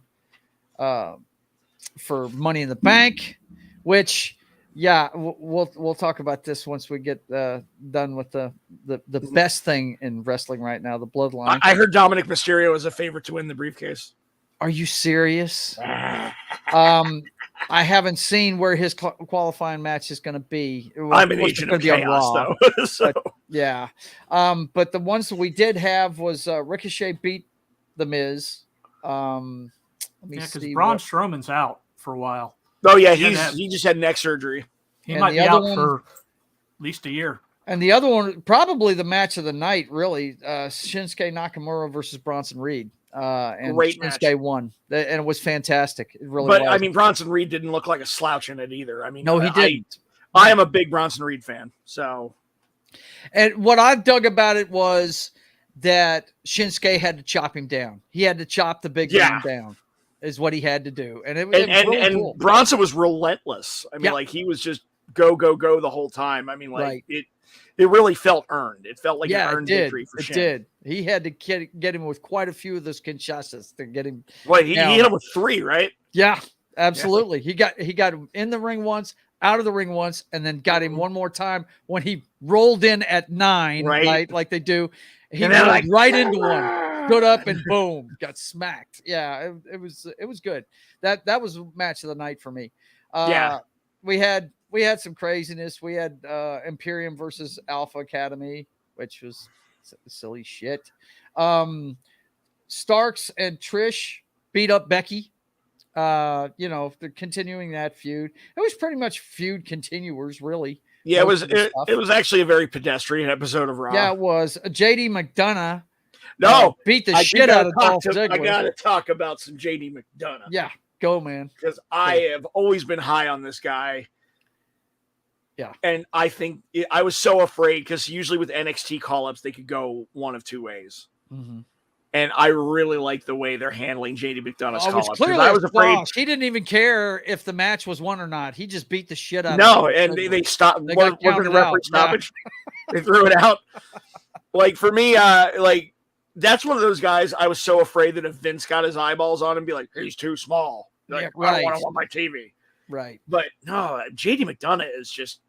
Money in the Bank, which, we'll talk about this once we get done with the best thing in wrestling right now, the Bloodline. I heard Dominic Mysterio is a favorite to win the briefcase. Are you serious? I haven't seen where his qualifying match is going to be. I'm an agent of chaos, though. So. But, yeah. But the ones that we did have was Ricochet beat The Miz. Because Braun Strowman's out for a while. Oh, yeah. He just had neck surgery. He might be out for at least a year. And the other one, probably the match of the night, really, Shinsuke Nakamura versus Bronson Reed. And great Shinsuke match. won, and it was fantastic. It really but was. I mean, Bronson Reed didn't look like a slouch in it either. I mean, no, he didn't. I am a big Bronson Reed fan. So, and what I dug about it was that Shinsuke had to chop him down. He had to chop the big man down, is what he had to do, and it was really cool. Bronson was relentless. I mean, like he was just go the whole time. I mean, like it really felt earned. It felt like an earned victory for Shin. It did. He had to get him with quite a few of those Kinshasas to get him. Well, he hit him with 3, right? Yeah. absolutely. Yeah. He got in the ring once, out of the ring once, and then got him one more time when he rolled in at 9, right? Like they do. He rolled right into one, stood up, and boom, got smacked. Yeah, it was good. That was a match of the night for me. We had some craziness. We had Imperium versus Alpha Academy, which was silly shit. Starks and Trish beat up Becky. They're continuing that feud. It was pretty much feud continuers, really. Yeah, it was actually a very pedestrian episode of Raw. Yeah, it was. JD McDonough beat the shit shit out of Dolph Ziggler. I gotta talk about some JD McDonough. Yeah, go, man. Because I have always been high on this guy. Yeah. And I think I was so afraid because usually with NXT call-ups, they could go one of two ways. Mm-hmm. And I really like the way they're handling JD McDonough's call-ups. Clearly I was afraid. He didn't even care if the match was won or not. He just beat the shit out of No, and they stopped. They got the referee stoppage. Yeah. They threw it out. Like, for me, that's one of those guys I was so afraid that if Vince got his eyeballs on him, be like, he's too small. Like, I don't want him on my TV. Right. But no, JD McDonough is just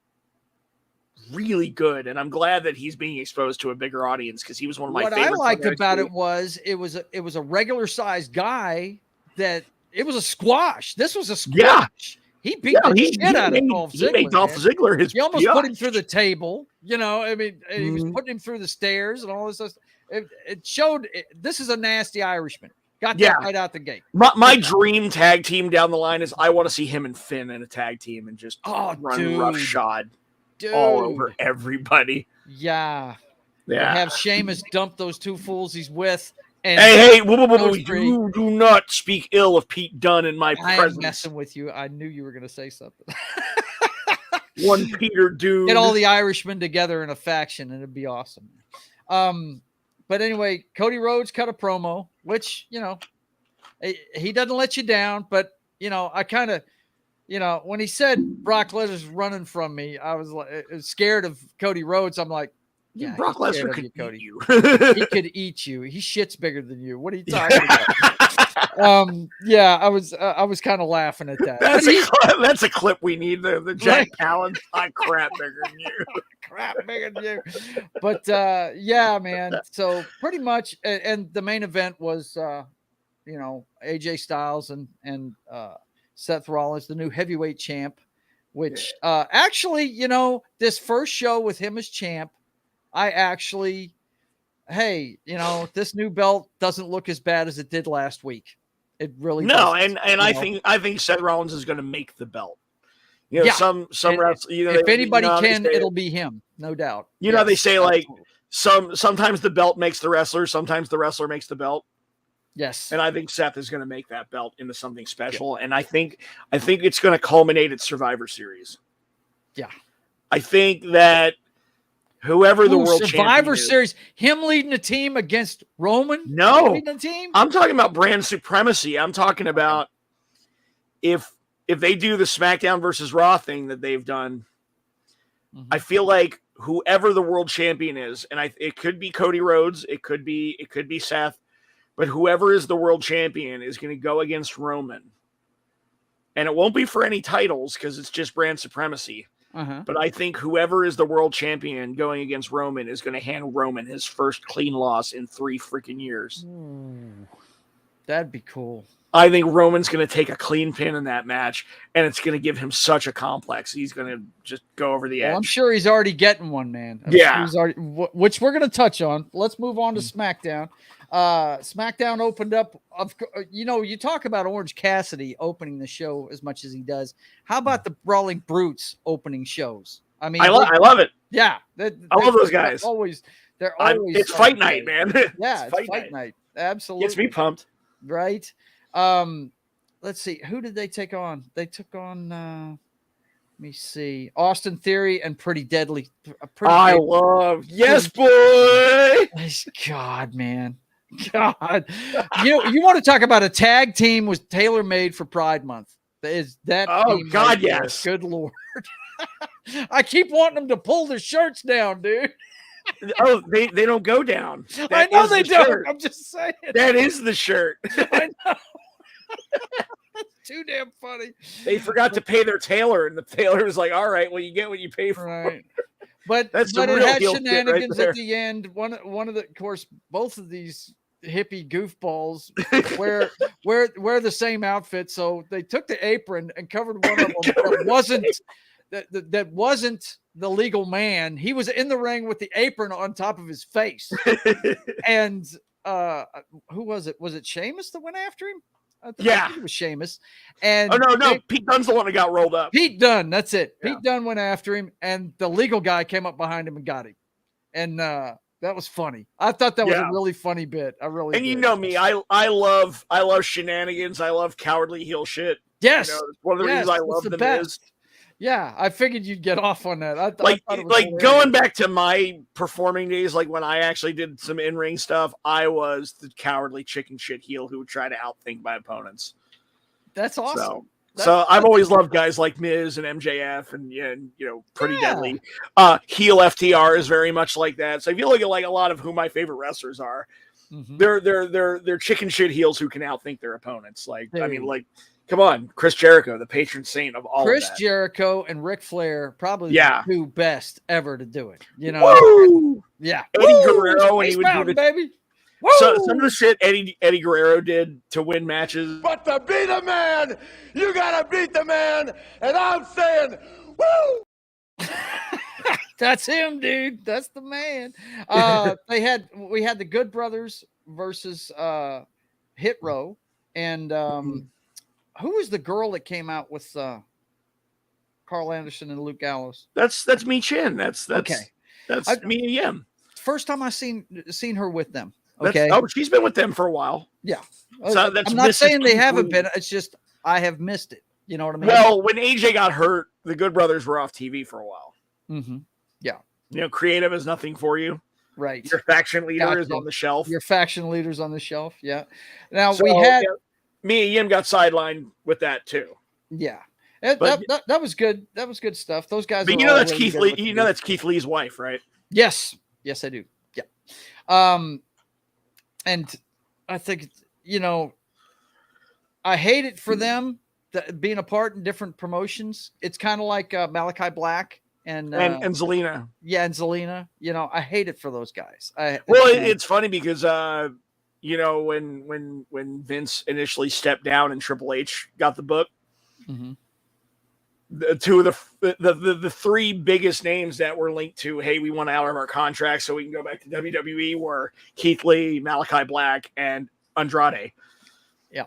really good, and I'm glad that he's being exposed to a bigger audience because he was one of my favorites. What I liked about it was it was a regular sized guy that it was a squash. This was a squash. Yeah. He beat the shit out of Dolph Ziggler. He made Dolph Ziggler his. He almost put him through the table. He was putting him through the stairs and all this stuff. It showed this is a nasty Irishman. Got that right out the gate. My dream tag team down the line is I want to see him and Finn in a tag team and just run roughshod. All over everybody. Yeah. Have Sheamus dump those two fools he's with. And hey, you do not speak ill of Pete Dunne in my presence. I'm messing with you. I knew you were going to say something. One Peter dude. Get all the Irishmen together in a faction, and it'd be awesome. But anyway, Cody Rhodes cut a promo, which, he doesn't let you down, but, I kind of, when he said Brock Lesnar's running from me, I was like scared of Cody Rhodes. I'm like, yeah, Brock Lesnar could eat you. He could eat you. He shits bigger than you. What are you talking about? I was kind of laughing at that. That's a clip we need. The Jack Palance, I crap bigger than you. Crap bigger than you. But man. So pretty much, and the main event was, AJ Styles and Seth Rollins, the new heavyweight champ, which actually, this first show with him as champ, I actually, this new belt doesn't look as bad as it did last week. It really doesn't. And I think Seth Rollins is going to make the belt. Some wrestlers, if anybody can, it'll be him, no doubt. They say sometimes the belt makes the wrestler, sometimes the wrestler makes the belt. Yes. And I think Seth is going to make that belt into something special. Yeah. And I think it's going to culminate at Survivor Series. Yeah. I think that whoever the world Survivor champion Series, him leading the team against Roman? No. Leading the team? I'm talking about brand supremacy. I'm talking about if they do the SmackDown versus Raw thing that they've done, I feel like whoever the world champion is, and it could be Cody Rhodes, it could be Seth, but whoever is the world champion is going to go against Roman. And it won't be for any titles because it's just brand supremacy. But I think whoever is the world champion going against Roman is going to hand Roman his first clean loss in 3 freaking years. That'd be cool. I think Roman's going to take a clean pin in that match, and it's going to give him such a complex. He's going to just go over the edge. I'm sure he's already getting one, man. Which we're going to touch on. Let's move on to SmackDown. SmackDown opened up. You talk about Orange Cassidy opening the show as much as he does. How about the Brawling Brutes opening shows? I mean, I love it. Yeah, I love those guys. They're always. It's fight night, man. Yeah, it's fight night. Absolutely, gets me pumped. Right. Let's see. Who did they take on? They took on. Let me see. Austin Theory and Pretty Deadly. Yes, boy. God, man. God. You want to talk about a tag team was tailor-made for Pride Month. Is that? Oh, God, yes. Good Lord. I keep wanting them to pull their shirts down, dude. Oh, they don't go down. I know they don't. I'm just saying. That is the shirt. I know. Too damn funny. They forgot to pay their tailor, and the tailor was like, "All right, well, you get what you pay for." Right. But That's it real had heel shit shenanigans right at the end. One of the, of course, both of these hippie goofballs wear the same outfit, so they took the apron and covered one of them that wasn't the legal man. He was in the ring with the apron on top of his face, and who was it? Was it Sheamus that went after him? I think it was Sheamus. And no, Pete Dunne's the one that got rolled up. Pete Dunne, that's it. Yeah. Pete Dunne went after him, and the legal guy came up behind him and got him. And that was funny. I thought that was a really funny bit. I really and did. You know me, I love shenanigans. I love cowardly heel shit. Yes, one of the reasons I love the Miz. Yeah, I figured you'd get off on that. I like hilarious. Going back to my performing days, like when I actually did some in-ring stuff, I was the cowardly chicken shit heel who would try to outthink my opponents. That's awesome. So I've always loved guys like Miz and MJF and Pretty Deadly. Heel FTR is very much like that. So if you look at like a lot of who my favorite wrestlers are, they're chicken shit heels who can outthink their opponents. Like come on, Chris Jericho, the patron saint of all Chris of that. Jericho and Ric Flair, probably the two best ever to do it. Woo! Yeah. Eddie Guerrero, when he would do baby. So some of the shit Eddie Guerrero did to win matches. But to beat a man, you gotta beat the man, and I'm saying, woo! That's him, dude. That's the man. We had the Good Brothers versus Hit Row, and who was the girl that came out with Carl Anderson and Luke Gallows? That's Mi Chin. That's okay. That's me and Yem. First time I seen her with them. Okay. She's been with them for a while. Yeah. So that's I'm not saying they haven't been. It's just I have missed it. You know what I mean? Well, when AJ got hurt, the Good Brothers were off TV for a while. Mm-hmm. Yeah. Creative is nothing for you. Right. Your faction leader is on the shelf. Your faction leader's on the shelf. Yeah. Now me and Yim got sidelined with that too. Yeah. That was good. That was good stuff. Those guys. But that's Keith Lee. That's Keith Lee's wife, right? Yes. Yes, I do. Yeah. And I think, I hate it for them being apart in different promotions. It's kind of like Malachi Black and Zelina. Yeah, and Zelina. I hate it for those guys. It's funny because when Vince initially stepped down and Triple H got the book, two of the three biggest names that were linked to, hey, we want out of our contract so we can go back to WWE, were Keith Lee, Malachi Black, and Andrade. Yeah.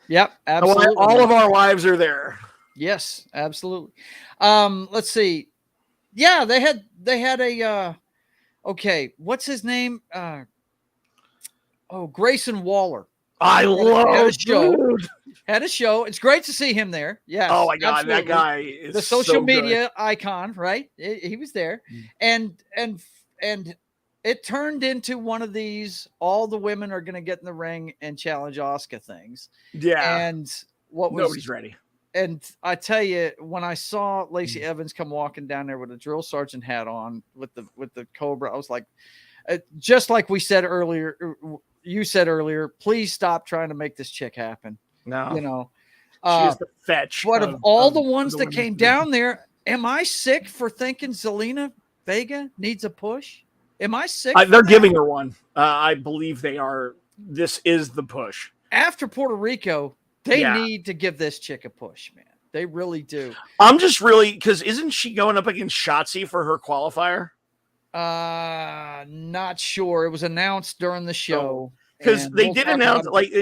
Yep, absolutely. All of our lives are there. Yes, absolutely. Let's see. Yeah, they had a okay, what's his name? Grayson Waller. I love Had a show. It's great to see him there. Yeah. Oh my God, absolutely. That guy is the social media good. icon, right? He was there, and it turned into one of these. All the women are going to get in the ring and challenge Asuka things. Yeah. And nobody's ready. And I tell you, when I saw Lacey Evans come walking down there with a drill sergeant hat on with the Cobra, I was like, just like we said earlier. You said earlier, please stop trying to make this chick happen. No, she's the fetch. But of all the ones that came down there, am I sick for thinking Zelina Vega needs a push? Am I sick? They're giving her one. I believe they are. This is the push. After Puerto Rico, they need to give this chick a push, man. They really do. I'm just really, because isn't she going up against Shotzi for her qualifier? Not sure. It was announced during the show. Because they did announce, like,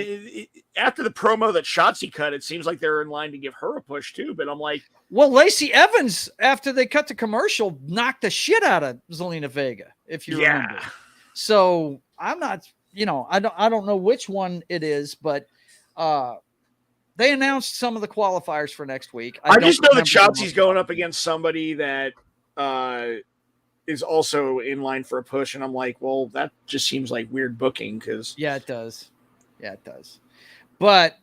after the promo that Shotzi cut, it seems like they're in line to give her a push too. But I'm like, well, Lacey Evans, after they cut the commercial, knocked the shit out of Zelina Vega, if you remember. So I'm not, I don't know which one it is, but they announced some of the qualifiers for next week. I just know that Shotzi's going up against somebody that is also in line for a push, and I'm like, well, that just seems like weird booking. Because it does. But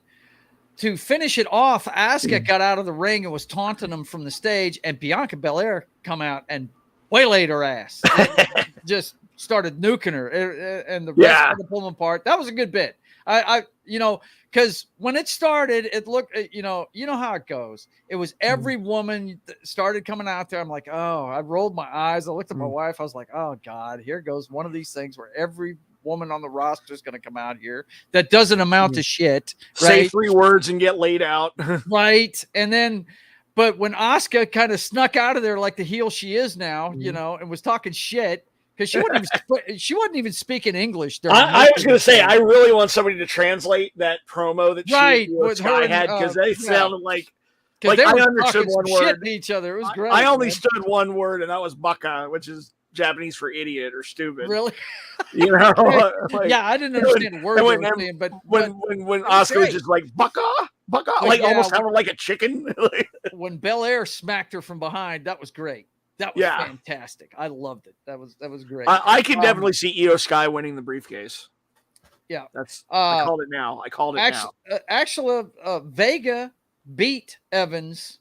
to finish it off, Asuka got out of the ring and was taunting him from the stage, and Bianca Belair come out and waylaid her ass. Just started nuking her, and the rest of the pull them apart. That was a good bit. because when it started, it looked, you know how it goes. It was every woman started coming out there. I'm like, oh, I rolled my eyes. I looked at my wife. I was like, oh God, here goes one of these things where every woman on the roster is going to come out here that doesn't amount to shit. Right? Say 3 words and get laid out. Right. And then, but when Asuka kind of snuck out of there like the heel she is now, and was talking shit because she wasn't even speaking English. I was going to say, I really want somebody to translate that promo that Sky had, because they sounded like they I were understood one word. To each other. It was great. I only stood one word, and that was baka, which is Japanese for idiot or stupid. Really? I didn't understand a word they were saying, but when Asuka was just like baka, almost sounded like a chicken. When Belair smacked her from behind, that was great. That was fantastic. I loved it. That was great. I can definitely see Io Sky winning the briefcase. Yeah, that's I called it now. Actually, Vega beat Evans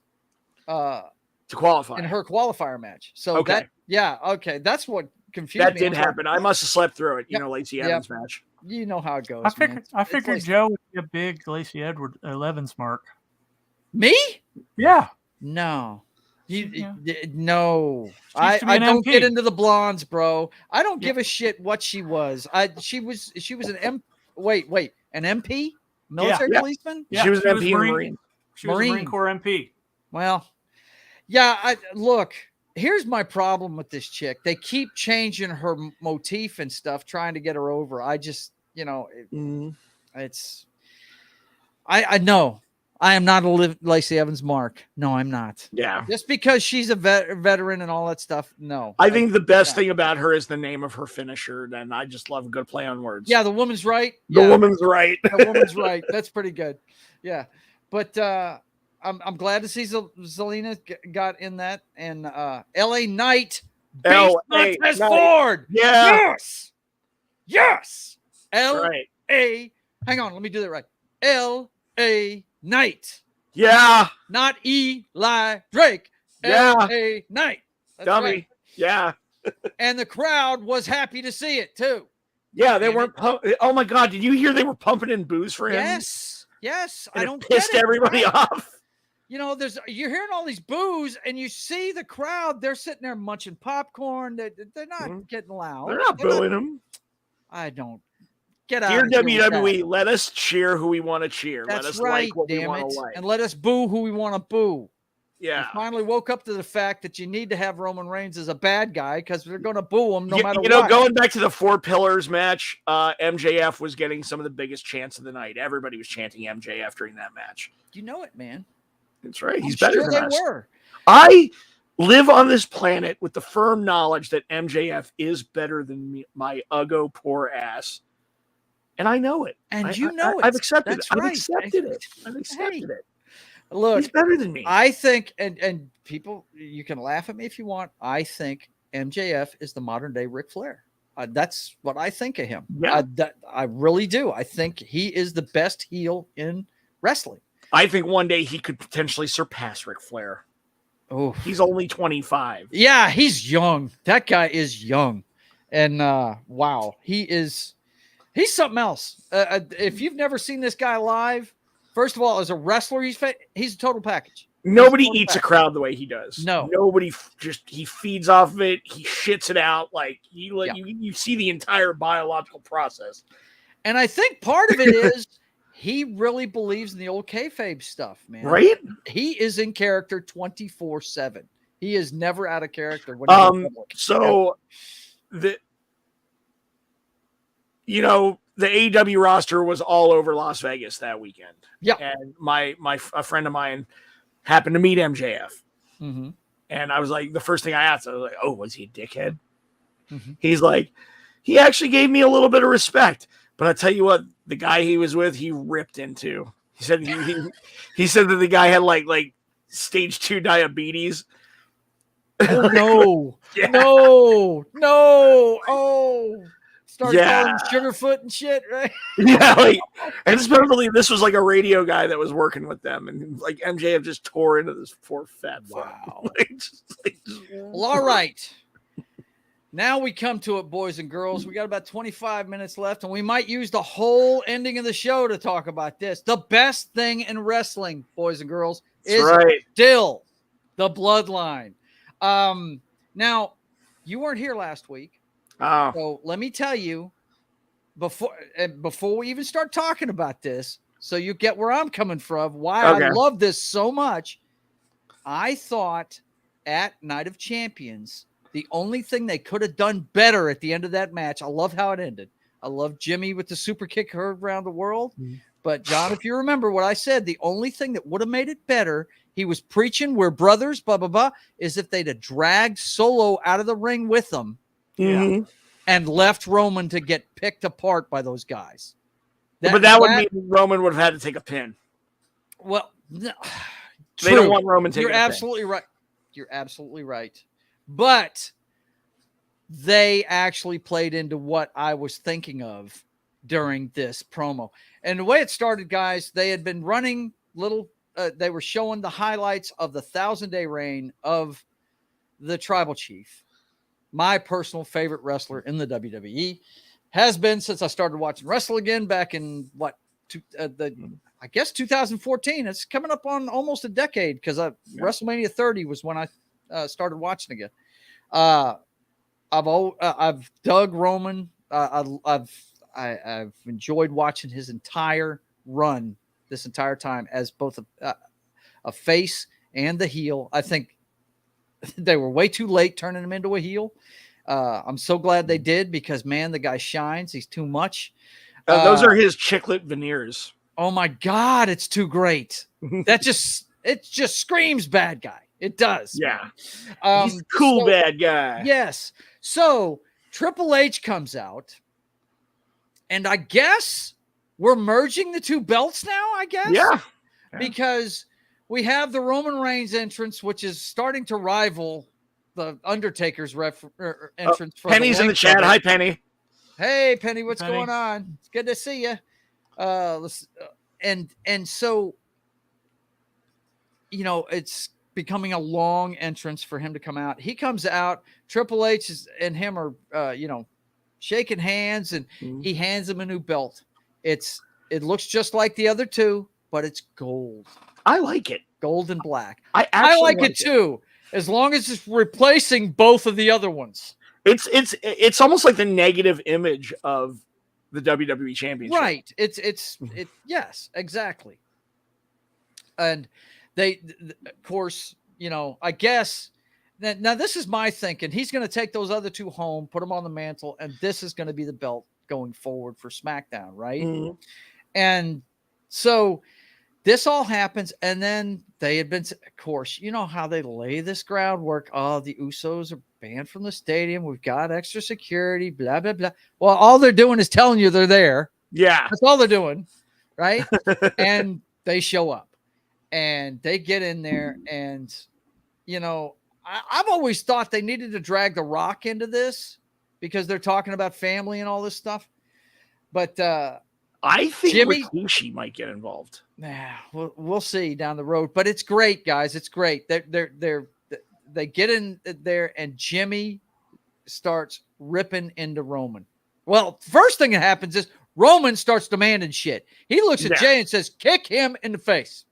to qualify in her qualifier match. So that's what confused me. That did happen. I must have slept through it. Lacey Evans match. You know how it goes. I figured Joe would be a big Lacey Evans mark. Me? Yeah. No. No. I don't get into the blondes, bro. I don't give a shit what she was. She was an an MP? Military policeman? Yeah. She was an MP Marine. She was a Marine Corps MP. Well, yeah, look, here's my problem with this chick. They keep changing her motif and stuff, trying to get her over. I just, it's I know. I am not a Lacey Evans mark. No, I'm not. Yeah. Just because she's a veteran and all that stuff. No. I think the best thing about her is the name of her finisher. And I just love a good play on words. Yeah, the woman's right. The woman's right. The woman's right. That's pretty good. Yeah. But I'm glad to see Zelina got in that. And LA Knight beat Montez Ford. Yeah. Yes. L.A. Hang on. Let me do that right. L.A. Knight. Yeah. Not Eli Drake. Yeah. L.A. Knight. That's dummy. Right. Yeah. And the crowd was happy to see it too. Yeah, they weren't. Oh my God! Did you hear they were pumping in booze for him? Yes. And I don't pissed everybody off. You're hearing all these boos, and you see the crowd. They're sitting there munching popcorn. They're not getting loud. They're not booing him. I don't. Get out. Dear WWE, let us cheer who we want to cheer. That's let us right, like what we want to like. And let us boo who we want to boo. Yeah. I finally woke up to the fact that you need to have Roman Reigns as a bad guy because they're going to boo him no matter what. Going back to the 4 Pillars match, MJF was getting some of the biggest chants of the night. Everybody was chanting MJF during that match. You know it, man. That's right. He's better than us. Were. I live on this planet with the firm knowledge that MJF is better than me, my uggo poor ass. And I know it. And it. I've accepted it. Right. I've accepted it. Look, he's better than me. I think, and people, you can laugh at me if you want. I think MJF is the modern day Ric Flair. That's what I think of him. Yeah. I really do. I think he is the best heel in wrestling. I think one day he could potentially surpass Ric Flair. Oh, he's only 25. Yeah, he's young. That guy is young. And wow, he's something else. If you've never seen this guy live, first of all, as a wrestler, he's a total package. Nobody eats a crowd the way he does. No. Nobody he feeds off of it. He shits it out. Like you see the entire biological process. And I think part of it is he really believes in the old kayfabe stuff, man. Right? He is in character 24/7. He is never out of character. So the AEW roster was all over Las Vegas that weekend. Yeah. And a friend of mine happened to meet MJF. Mm-hmm. And I was like, the first thing I asked, I was like, oh, was he a dickhead? Mm-hmm. He's like, he actually gave me a little bit of respect. But I tell you what, the guy he was with, he ripped into. He said he said that the guy had like stage 2 diabetes. Oh, no. Yeah. No. Oh. Started calling him Sugarfoot and shit, right? Yeah, and especially this was like a radio guy that was working with them, and like MJF just tore into this poor fat. Wow. Just, well, all right. Now we come to it, boys and girls. We got about 25 minutes left, and we might use the whole ending of the show to talk about this. The best thing in wrestling, boys and girls, is still the bloodline. Now, you weren't here last week. So let me tell you, before we even start talking about this, so you get where I'm coming from, why I love this so much. I thought at Night of Champions, the only thing they could have done better at the end of that match, I love how it ended. I love Jimmy with the super kick heard around the world. Mm-hmm. But, John, if you remember what I said, the only thing that would have made it better, he was preaching we're brothers, blah, blah, blah, is if they'd have dragged Solo out of the ring with them and left Roman to get picked apart by those guys. But that would mean Roman would have had to take a pin. Well, no, they don't want Roman taking a pin. You're absolutely right. You're absolutely right. But they actually played into what I was thinking of during this promo. And the way it started, guys, they had been running they were showing the highlights of the 1,000-day reign of the Tribal Chief, my personal favorite wrestler in the WWE, has been since I started watching wrestle again back in I guess 2014. It's coming up on almost a decade because WrestleMania 30 was when I started watching again. I've dug Roman. I've enjoyed watching his entire run this entire time as both a face and the heel. I think they were way too late turning him into a heel. I'm so glad they did because, man, the guy shines. He's too much. Those are his chiclet veneers. Oh my God, it's too great. It just screams bad guy. It does. Yeah. He's a cool bad guy. Yes. So Triple H comes out, and I guess we're merging the two belts now, I guess. Yeah. Because we have the Roman Reigns entrance, which is starting to rival the Undertaker's entrance. Penny's in the chat. Hi, Penny. Hey, Penny, what's going on? It's good to see you. And so, it's becoming a long entrance for him to come out. He comes out. Triple H and him are, shaking hands, and he hands him a new belt. It looks just like the other two, but it's gold. I like it. Gold and black. I like it too, as long as it's replacing both of the other ones. It's almost like the negative image of the WWE Championship. Right. Yes, exactly. And they, of course, I guess now this is my thinking. He's going to take those other two home, put them on the mantle, and this is going to be the belt going forward for SmackDown, right? Mm-hmm. And so this all happens, and then they had been, of course, you know how they lay this groundwork. Oh, the Usos are banned from the stadium. We've got extra security, blah, blah, blah. Well, all they're doing is telling you they're there. Yeah. That's all they're doing, right? And they show up, and they get in there, and, I've always thought they needed to drag The Rock into this because they're talking about family and all this stuff. But I think Rikishi might get involved. Yeah, we'll see down the road. But it's great, guys. It's great. They get in there, and Jimmy starts ripping into Roman. Well, first thing that happens is Roman starts demanding shit. He looks at Jay and says, "Kick him in the face.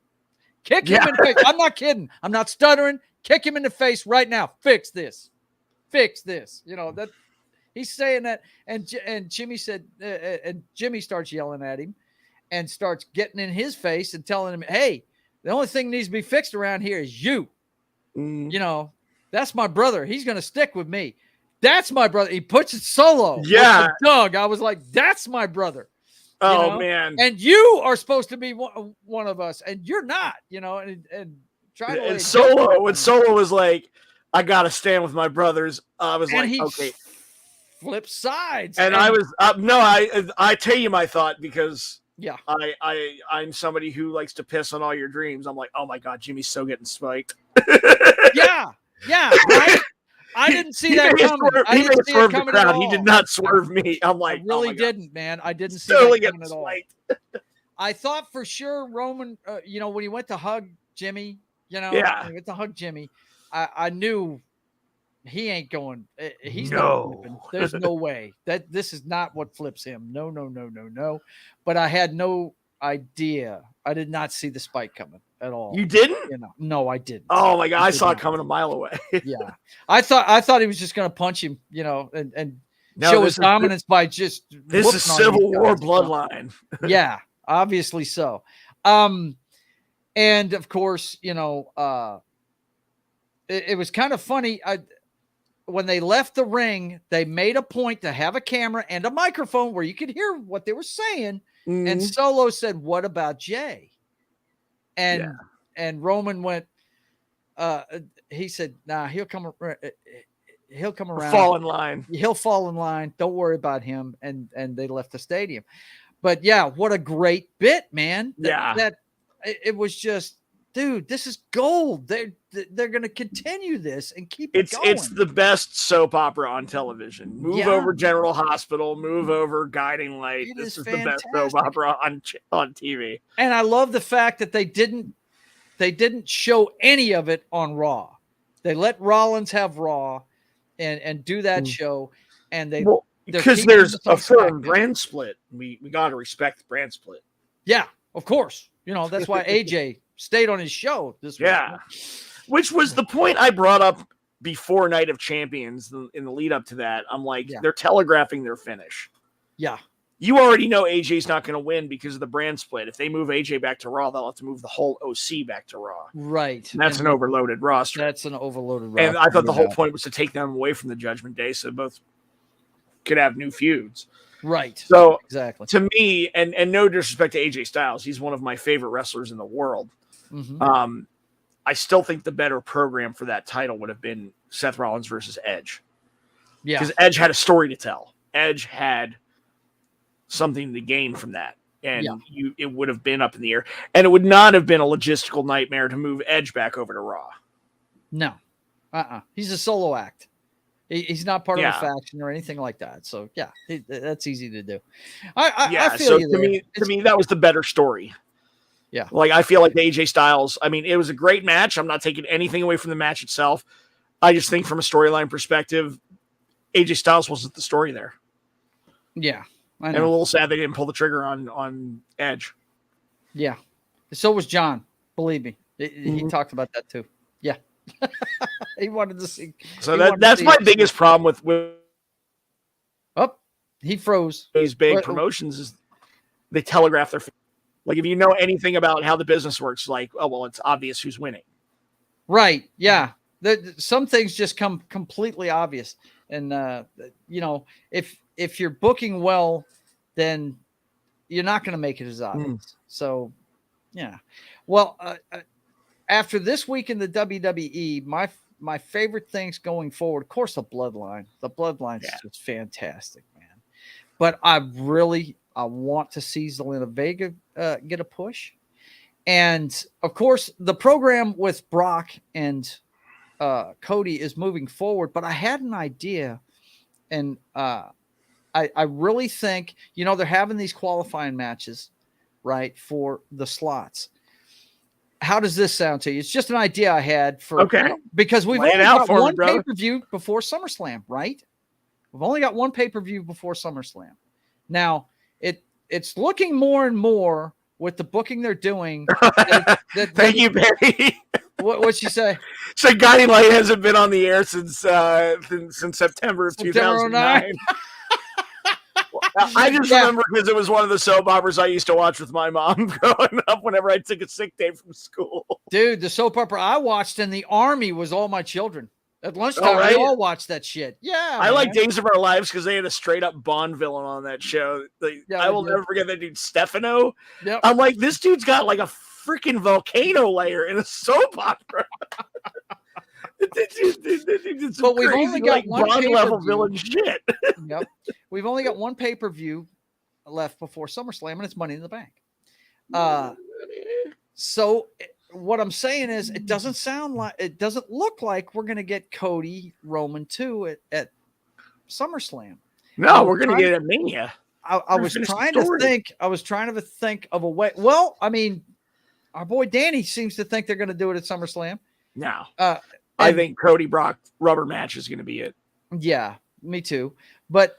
Kick him in the face." I'm not kidding. I'm not stuttering. Kick him in the face right now. Fix this. Fix this. That he's saying that, and Jimmy said, and Jimmy starts yelling at him, and starts getting in his face and telling him, "Hey, the only thing that needs to be fixed around here is you. That's my brother. He's going to stick with me. That's my brother." He puts it Solo. Yeah, Doug. I was like, "That's my brother." Oh man! And you are supposed to be one of us, and you're not. And try to. And Solo, when Solo was like, "I got to stand with my brothers," I was like, "Okay." Flip sides, and I was I tell you my thought because yeah, I'm somebody who likes to piss on all your dreams. I'm like, oh my God, Jimmy's so getting spiked. yeah, right. I didn't see that coming. I didn't see it coming at all. He did not swerve me. I'm like, I really didn't, man. I didn't see that coming at all. I thought for sure Roman, when he went to hug Jimmy, when he went to hug Jimmy, I knew he ain't going. He's No. not flipping. There's no way that this is not what flips him. No. But I had no idea. I did not see the spike coming at all. You didn't? You know, no, I didn't. Oh my God, I saw it coming a mile away. Yeah, I thought he was just going to punch him, you know, and show his dominance by just. This is Civil War bloodline. Yeah, obviously so. And of course, you know, it was kind of funny. When they left the ring, they made a point to have a camera and a microphone where you could hear what they were saying. Mm-hmm. And Solo said, "What about Jay?" And Roman went. He said, "Nah, he'll come around. Fall in line. He'll fall in line. Don't worry about him." And they left the stadium. But yeah, what a great bit, man! That it was just, dude, this is gold. They're going to continue this and keep it going. It's the best soap opera on television. Move over General Hospital, move over Guiding Light. This is the best soap opera on TV. And I love the fact that they didn't show any of it on Raw. They let Rollins have Raw and do that show, and because there's a firm brand split. We got to respect the brand split. Yeah, of course. You know, that's why AJ stayed on his show this week. Yeah. Which was the point I brought up before Night of Champions in the lead up to that. I'm like, they're telegraphing their finish. Yeah. You already know AJ's not going to win because of the brand split. If they move AJ back to Raw, they'll have to move the whole OC back to Raw. Right. And that's an overloaded roster. That's an overloaded roster. And I thought the whole point was to take them away from the Judgment Day so both could have new feuds. Right. So exactly. To me, and no disrespect to AJ Styles, he's one of my favorite wrestlers in the world. Mm-hmm. I still think the better program for that title would have been Seth Rollins versus Edge. Yeah. Because Edge had a story to tell. Edge had something to gain from that. And it would have been up in the air. And it would not have been a logistical nightmare to move Edge back over to Raw. No. He's a solo act. He's not part of a faction or anything like that. So, that's easy to do. I feel you there. To me, that was the better story. Yeah. Like, I feel like the AJ Styles, I mean, it was a great match. I'm not taking anything away from the match itself. I just think from a storyline perspective, AJ Styles wasn't the story there. Yeah. I know. And a little sad they didn't pull the trigger on Edge. Yeah. So was John. Believe me. He talked about that too. Yeah. He wanted to see. So that's my biggest problem with he froze. These big promotions is they telegraph their. Like, if you know anything about how the business works, like, oh, well, it's obvious who's winning. Right. Yeah. Some things just come completely obvious. And, you know, if you're booking well, then you're not going to make it as obvious. So, yeah. Well, after this week in the WWE, my favorite things going forward, of course, the Bloodline. The Bloodline is just fantastic, man. But I want to see Zelina Vega get a push. And, of course, the program with Brock and Cody is moving forward. But I had an idea, and I really think, you know, they're having these qualifying matches, right, for the slots. How does this sound to you? It's just an idea I had for because we've only got one pay-per-view before SummerSlam, right? We've only got one pay-per-view before SummerSlam. Now, it's looking more and more with the booking they're doing. Thank you, Barry. What'd you say? So Guiding Light hasn't been on the air since September of 2009. I just remember because it was one of the soap operas I used to watch with my mom growing up whenever I took a sick day from school. Dude, the soap opera I watched in the Army was All My Children. At lunchtime, we all watched that shit. Yeah. I like Days of Our Lives because they had a straight up Bond villain on that show. I will never forget that dude, Stefano. Yep. I'm like, this dude's got like a freaking volcano layer in a soap opera. But we've only got one level villain shit. Yep. We've only got one pay-per-view left before SummerSlam, and it's Money in the Bank. So what I'm saying is, it doesn't look like we're going to get Cody Roman 2 at SummerSlam. No, we're going to get it at Mania. I was trying to think of a way. Well, I mean, our boy Danny seems to think they're going to do it at SummerSlam. No. I think Cody Brock rubber match is going to be it. Yeah, me too. But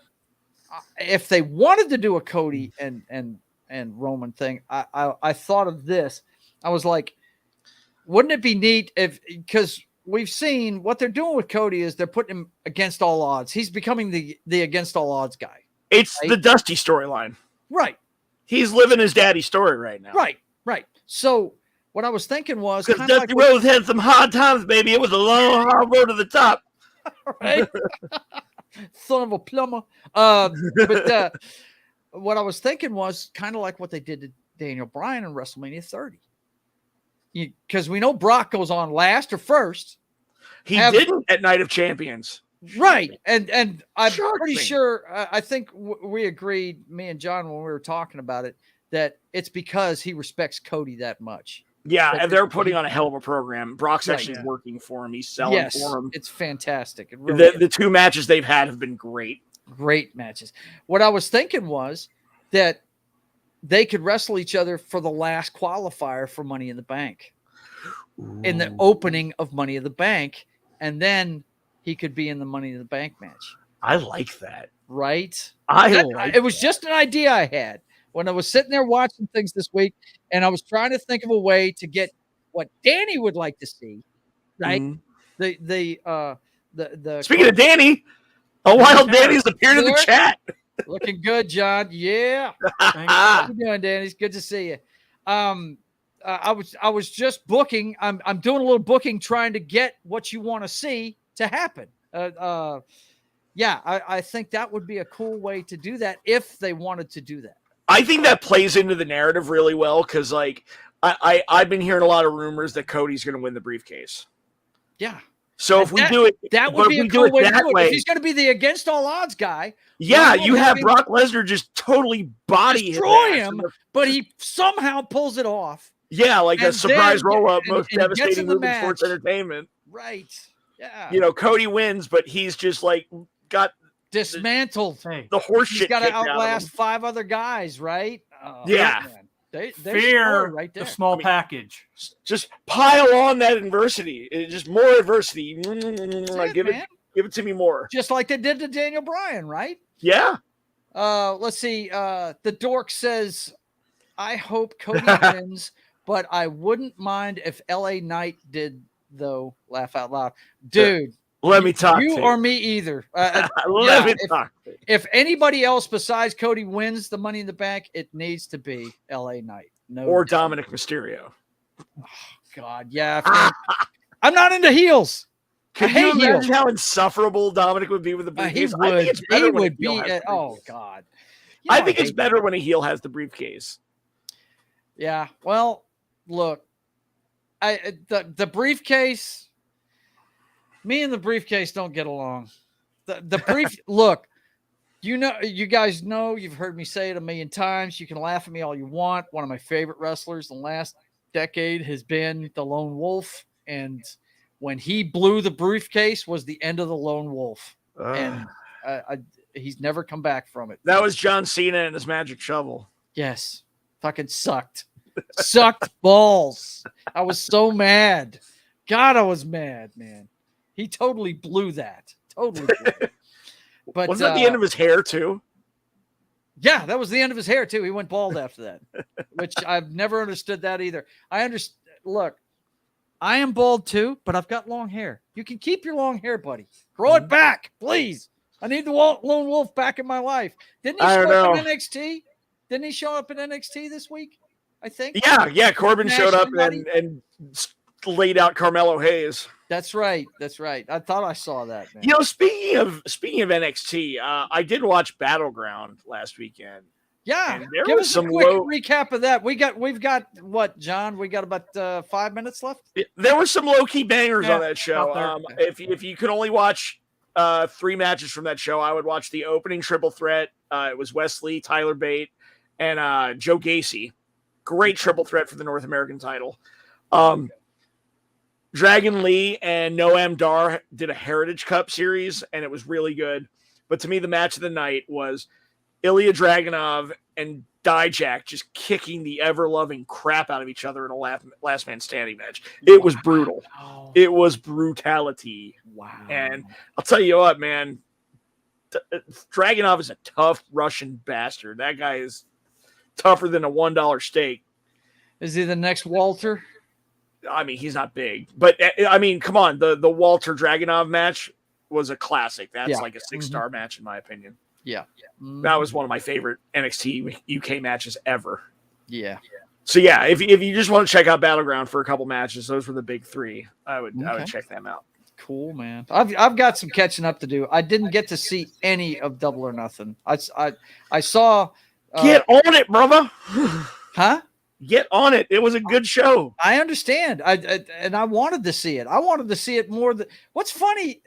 if they wanted to do a Cody and Roman thing, I thought of this. I was like, wouldn't it be neat because we've seen what they're doing with Cody is they're putting him against all odds. He's becoming the against all odds guy. It's the Dusty storyline. Right. He's living his daddy's story right now. Right. So what I was thinking was because Dusty Rhodes had some hard times, baby. It was a long, hard road to the top. Right. Son of a plumber. But what I was thinking was kind of like what they did to Daniel Bryan in WrestleMania 30. Because we know Brock goes on last or first. He didn't at Night of Champions. Right. And I'm pretty sure, I think we agreed, me and John, when we were talking about it, that it's because he respects Cody that much. Yeah, and they're putting on a hell of a program. Brock's actually working for him. He's selling for him. It's fantastic. It really the two matches they've had have been great. Great matches. What I was thinking was that they could wrestle each other for the last qualifier for Money in the Bank. Ooh. In the opening of Money in the Bank, and then he could be in the Money in the Bank match. I like that. Right? It was just an idea I had when I was sitting there watching things this week, and I was trying to think of a way to get what Danny would like to see. Right? The Speaking of Danny, Wild Danny's appeared in the chat. Looking good, John. Yeah. How you doing, Danny? It's good to see you. I was just booking. I'm doing a little booking, trying to get what you want to see to happen. I think that would be a cool way to do that if they wanted to do that. I think that plays into the narrative really well because, like, I've been hearing a lot of rumors that Cody's going to win the briefcase. Yeah. So if we do it, that would be a cool way to do it. If he's going to be the against all odds guy, yeah, you have Brock Lesnar just totally destroy him, but he somehow pulls it off. Yeah, like a surprise roll-up, most devastating move in sports entertainment. Right. Yeah. You know, Cody wins, but he's just like got dismantled. The horse he's shit. Got to outlast 5 other guys, right? Yeah. Fear right there. The small package. Just pile on that adversity. Just more adversity. Give it to me more. Just like they did to Daniel Bryan, right? Yeah. Let's see. The dork says, I hope Cody wins, but I wouldn't mind if LA Knight did, though. Laugh out loud. Dude. Let me talk. You or me either. Let me talk. If anybody else besides Cody wins the Money in the Bank, it needs to be LA Knight. No, or Dominic Mysterio. Oh, God, yeah. I'm not into heels. Can you imagine how insufferable Dominic would be with the briefcase? I think it's better when a heel has the briefcase. Oh, God. I think it's better when a heel has the briefcase. Yeah. Well, look, the briefcase. Me and the briefcase don't get along. Look, you guys know, you've heard me say it a million times. You can laugh at me all you want. One of my favorite wrestlers in the last decade has been the Lone Wolf. And when he blew the briefcase was the end of the Lone Wolf. And he's never come back from it. That was John Cena and his magic shovel. Yes. Fucking sucked. Sucked balls. I was so mad. God, I was mad, man. He totally blew that. Totally blew it. But wasn't that the end of his hair too? Yeah, that was the end of his hair too. He went bald after that, which I've never understood that either. Look, I am bald too, but I've got long hair. You can keep your long hair, buddy. Grow it back, please. I need the Lone Wolf back in my life. Didn't he show up in NXT? Didn't he show up in NXT this week? I think. Yeah. Corbin showed up and laid out Carmelo Hayes. That's right. I thought I saw that, man. You know, speaking of NXT, I did watch Battleground last weekend. Yeah, give us a quick recap of that. We've got what, John? We got about 5 minutes left. There were some low key bangers on that show. If you could only watch 3 matches from that show, I would watch the opening triple threat. It was Wesley, Tyler Bate, and Joe Gacy. Great triple threat for the North American title. Dragon Lee and Noam Dar did a Heritage Cup series, and it was really good. But to me, the match of the night was Ilya Dragunov and Dijak just kicking the ever-loving crap out of each other in a last man standing match. It was brutal. It was brutality. Wow. And I'll tell you what, man, Dragunov is a tough Russian bastard. That guy is tougher than a $1 steak. Is he the next Walter? I mean, he's not big, but I mean, come on. The Walter Dragunov match was a classic. That's like a 6-star match in my opinion. Yeah. That was one of my favorite NXT UK matches ever. Yeah. So yeah, if you just want to check out Battleground for a couple matches, those were the big 3. I would check them out. Cool, man. I've got some catching up to do. I didn't get to see any of Double or Nothing. I saw. Get on it, brother. Huh? Get on it. It was a good show. I understand. And I wanted to see it. I wanted to see it more. What's funny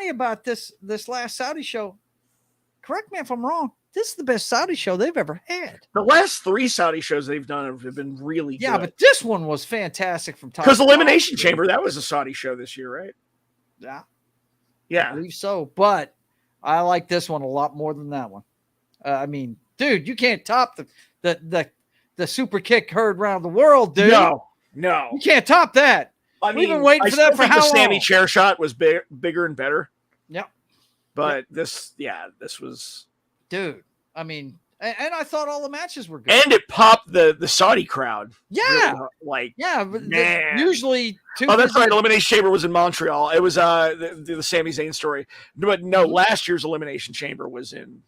about this last Saudi show? Correct me if I'm wrong. This is the best Saudi show they've ever had. The last 3 Saudi shows they've done have been really good. Yeah, but this one was fantastic from top. Because Elimination Chamber, that was a Saudi show this year, right? Yeah. Yeah. I believe so. But I like this one a lot more than that one. I mean, dude, you can't top the super kick heard around the world, dude. No. You can't top that. I mean, we've been waiting for that for how long? The Sammy chair shot was bigger and better. Yep. But this was, dude. I mean, and I thought all the matches were good, and it popped the Saudi crowd. Yeah, really, but usually. That's right. Elimination Chamber was in Montreal. It was the Sami Zayn story, but no, last year's Elimination Chamber was in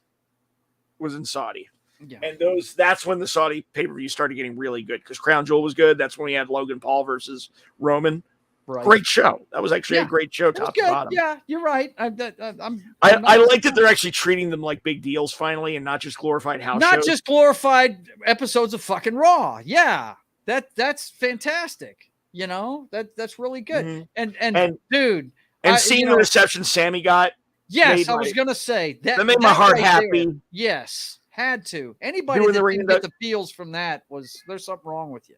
Saudi. Yeah. And that's when the Saudi pay-per-view started getting really good because Crown Jewel was good. That's when we had Logan Paul versus Roman. Right. Great show. That was actually a great show, top to bottom. Yeah, you're right. I like that they're actually treating them like big deals finally, and not just glorified house shows. Not just glorified episodes of fucking Raw. Yeah, that's fantastic. You know, that's really good. Mm-hmm. And dude, and seeing the reception Sammy got. Yes, I was gonna say that made my heart happy. There, yes, had to. Anybody that didn't get the feels from that there's something wrong with you.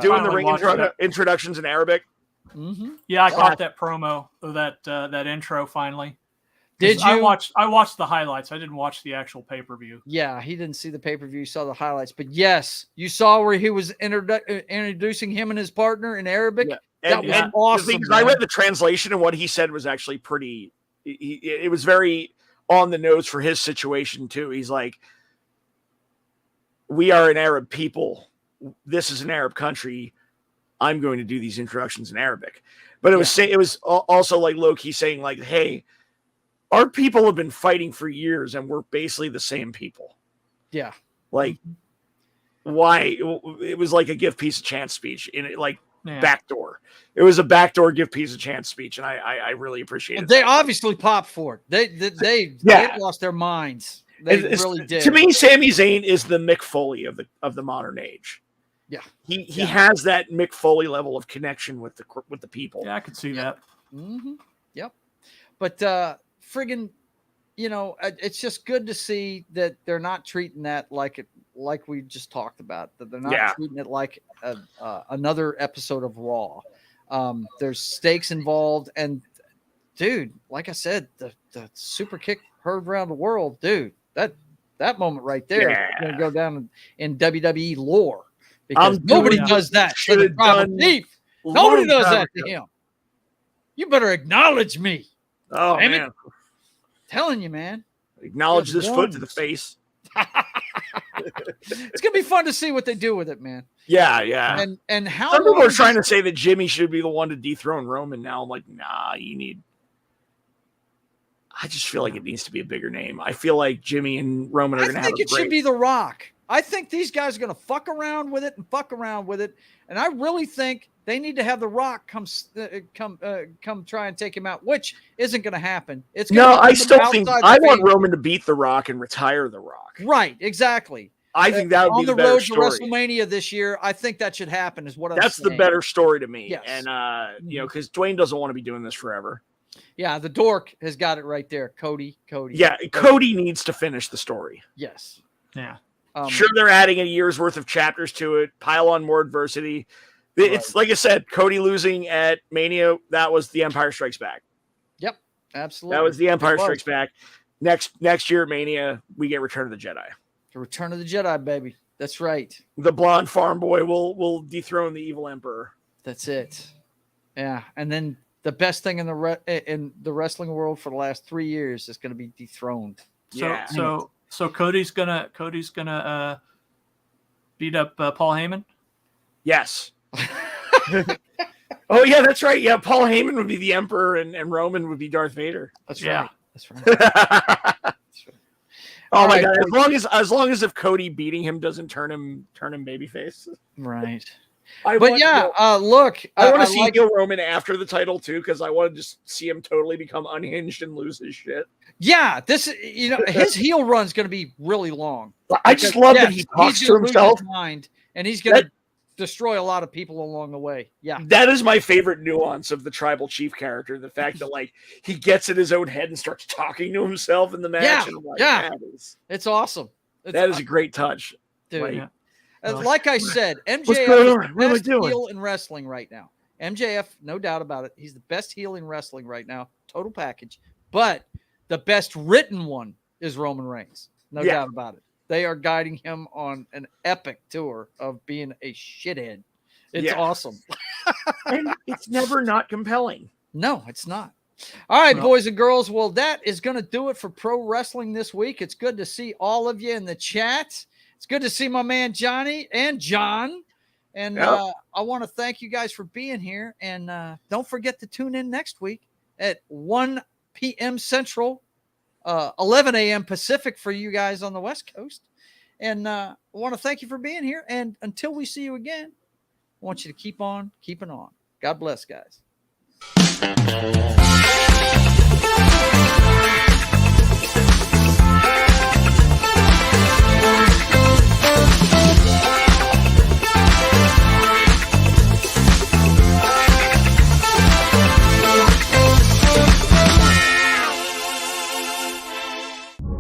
Doing the ring introductions in Arabic. Mm-hmm. Yeah, I caught that promo, that intro finally. Did you? I watched the highlights. I didn't watch the actual pay-per-view. Yeah, he didn't see the pay-per-view. He saw the highlights. But yes, you saw where he was introducing him and his partner in Arabic. Yeah. That was awesome. I read the translation, and what he said was actually pretty. It was very on the nose for his situation too. He's like, "We are an Arab people. This is an Arab country. I'm going to do these introductions in Arabic." But it was also like low-key saying like, "Hey, our people have been fighting for years and we're basically the same people." Yeah. Like why it was like a give peace a chance speech in it, like backdoor. It was a backdoor give peace a chance speech. And I really appreciate it. They obviously popped for it. They lost their minds. They really did. To me, Sami Zayn is the Mick Foley of the modern age. Yeah, he has that Mick Foley level of connection with the people. Yeah, I could see that. Mm-hmm. Yep. But friggin', it's just good to see that they're not treating that like we just talked about. That they're not treating it like another episode of Raw. There's stakes involved, and dude, like I said, the super kick heard around the world, dude. That moment right there is going to go down in WWE lore. Because nobody does that. Nobody does that to him. You better acknowledge me. Oh, damn man. It. Telling you, man. Acknowledge this foot to the face. It's going to be fun to see what they do with it, man. Yeah. And how some people are trying to say that Jimmy should be the one to dethrone Roman now. I'm like, nah, I just feel like it needs to be a bigger name. I feel like Jimmy and Roman are going to have a great... I think it should be The Rock. I think these guys are going to fuck around with it. And I really think they need to have The Rock come try and take him out, which isn't going to happen. I still think I want Roman to beat The Rock and retire The Rock. Right, exactly. I think that would be the better story. On the road to WrestleMania this year, I think that should happen is what I'm saying. That's the better story to me. Yes. And, because Dwayne doesn't want to be doing this forever. Yeah, the dork has got it right there. Cody. Yeah, Cody needs to finish the story. Yes. Yeah. Sure, they're adding a year's worth of chapters to it. Pile on more adversity. It's like I said, Cody losing at Mania. That was The Empire Strikes Back. Yep, absolutely. That was The Empire Strikes Back. Next year at Mania, we get Return of the Jedi. The Return of the Jedi, baby. That's right. The blonde farm boy will dethrone the evil emperor. That's it. Yeah, and then the best thing in the wrestling world for the last 3 years is going to be dethroned. So Cody's gonna beat up Paul Heyman. Yes. Oh yeah, that's right. Yeah, Paul Heyman would be the Emperor, and Roman would be Darth Vader. That's right. That's right. That's right. Oh my God! As long as if Cody beating him doesn't turn him babyface. Right. I want to see heel Roman after the title too, because I want to just see him totally become unhinged and lose his shit. Yeah, his heel run's going to be really long. I just love that he talks to himself, and he's going to destroy a lot of people along the way. Yeah, that is my favorite nuance of the tribal chief character: the fact that he gets in his own head and starts talking to himself in the match. Yeah, and I'm like, yeah, it's awesome. That is a great touch, dude. Like I said, MJF is the best heel in wrestling right now. MJF, no doubt about it. He's the best heel in wrestling right now. Total package. But the best written one is Roman Reigns. No doubt about it. They are guiding him on an epic tour of being a shithead. It's awesome. And it's never not compelling. No, it's not. All right, boys and girls. Well, that is going to do it for pro wrestling this week. It's good to see all of you in the chat. It's good to see my man Johnny and John. And I want to thank you guys for being here. And don't forget to tune in next week at 1 p.m. Central, 11 a.m. Pacific for you guys on the West Coast. And I want to thank you for being here. And until we see you again, I want you to keep on keeping on. God bless, guys.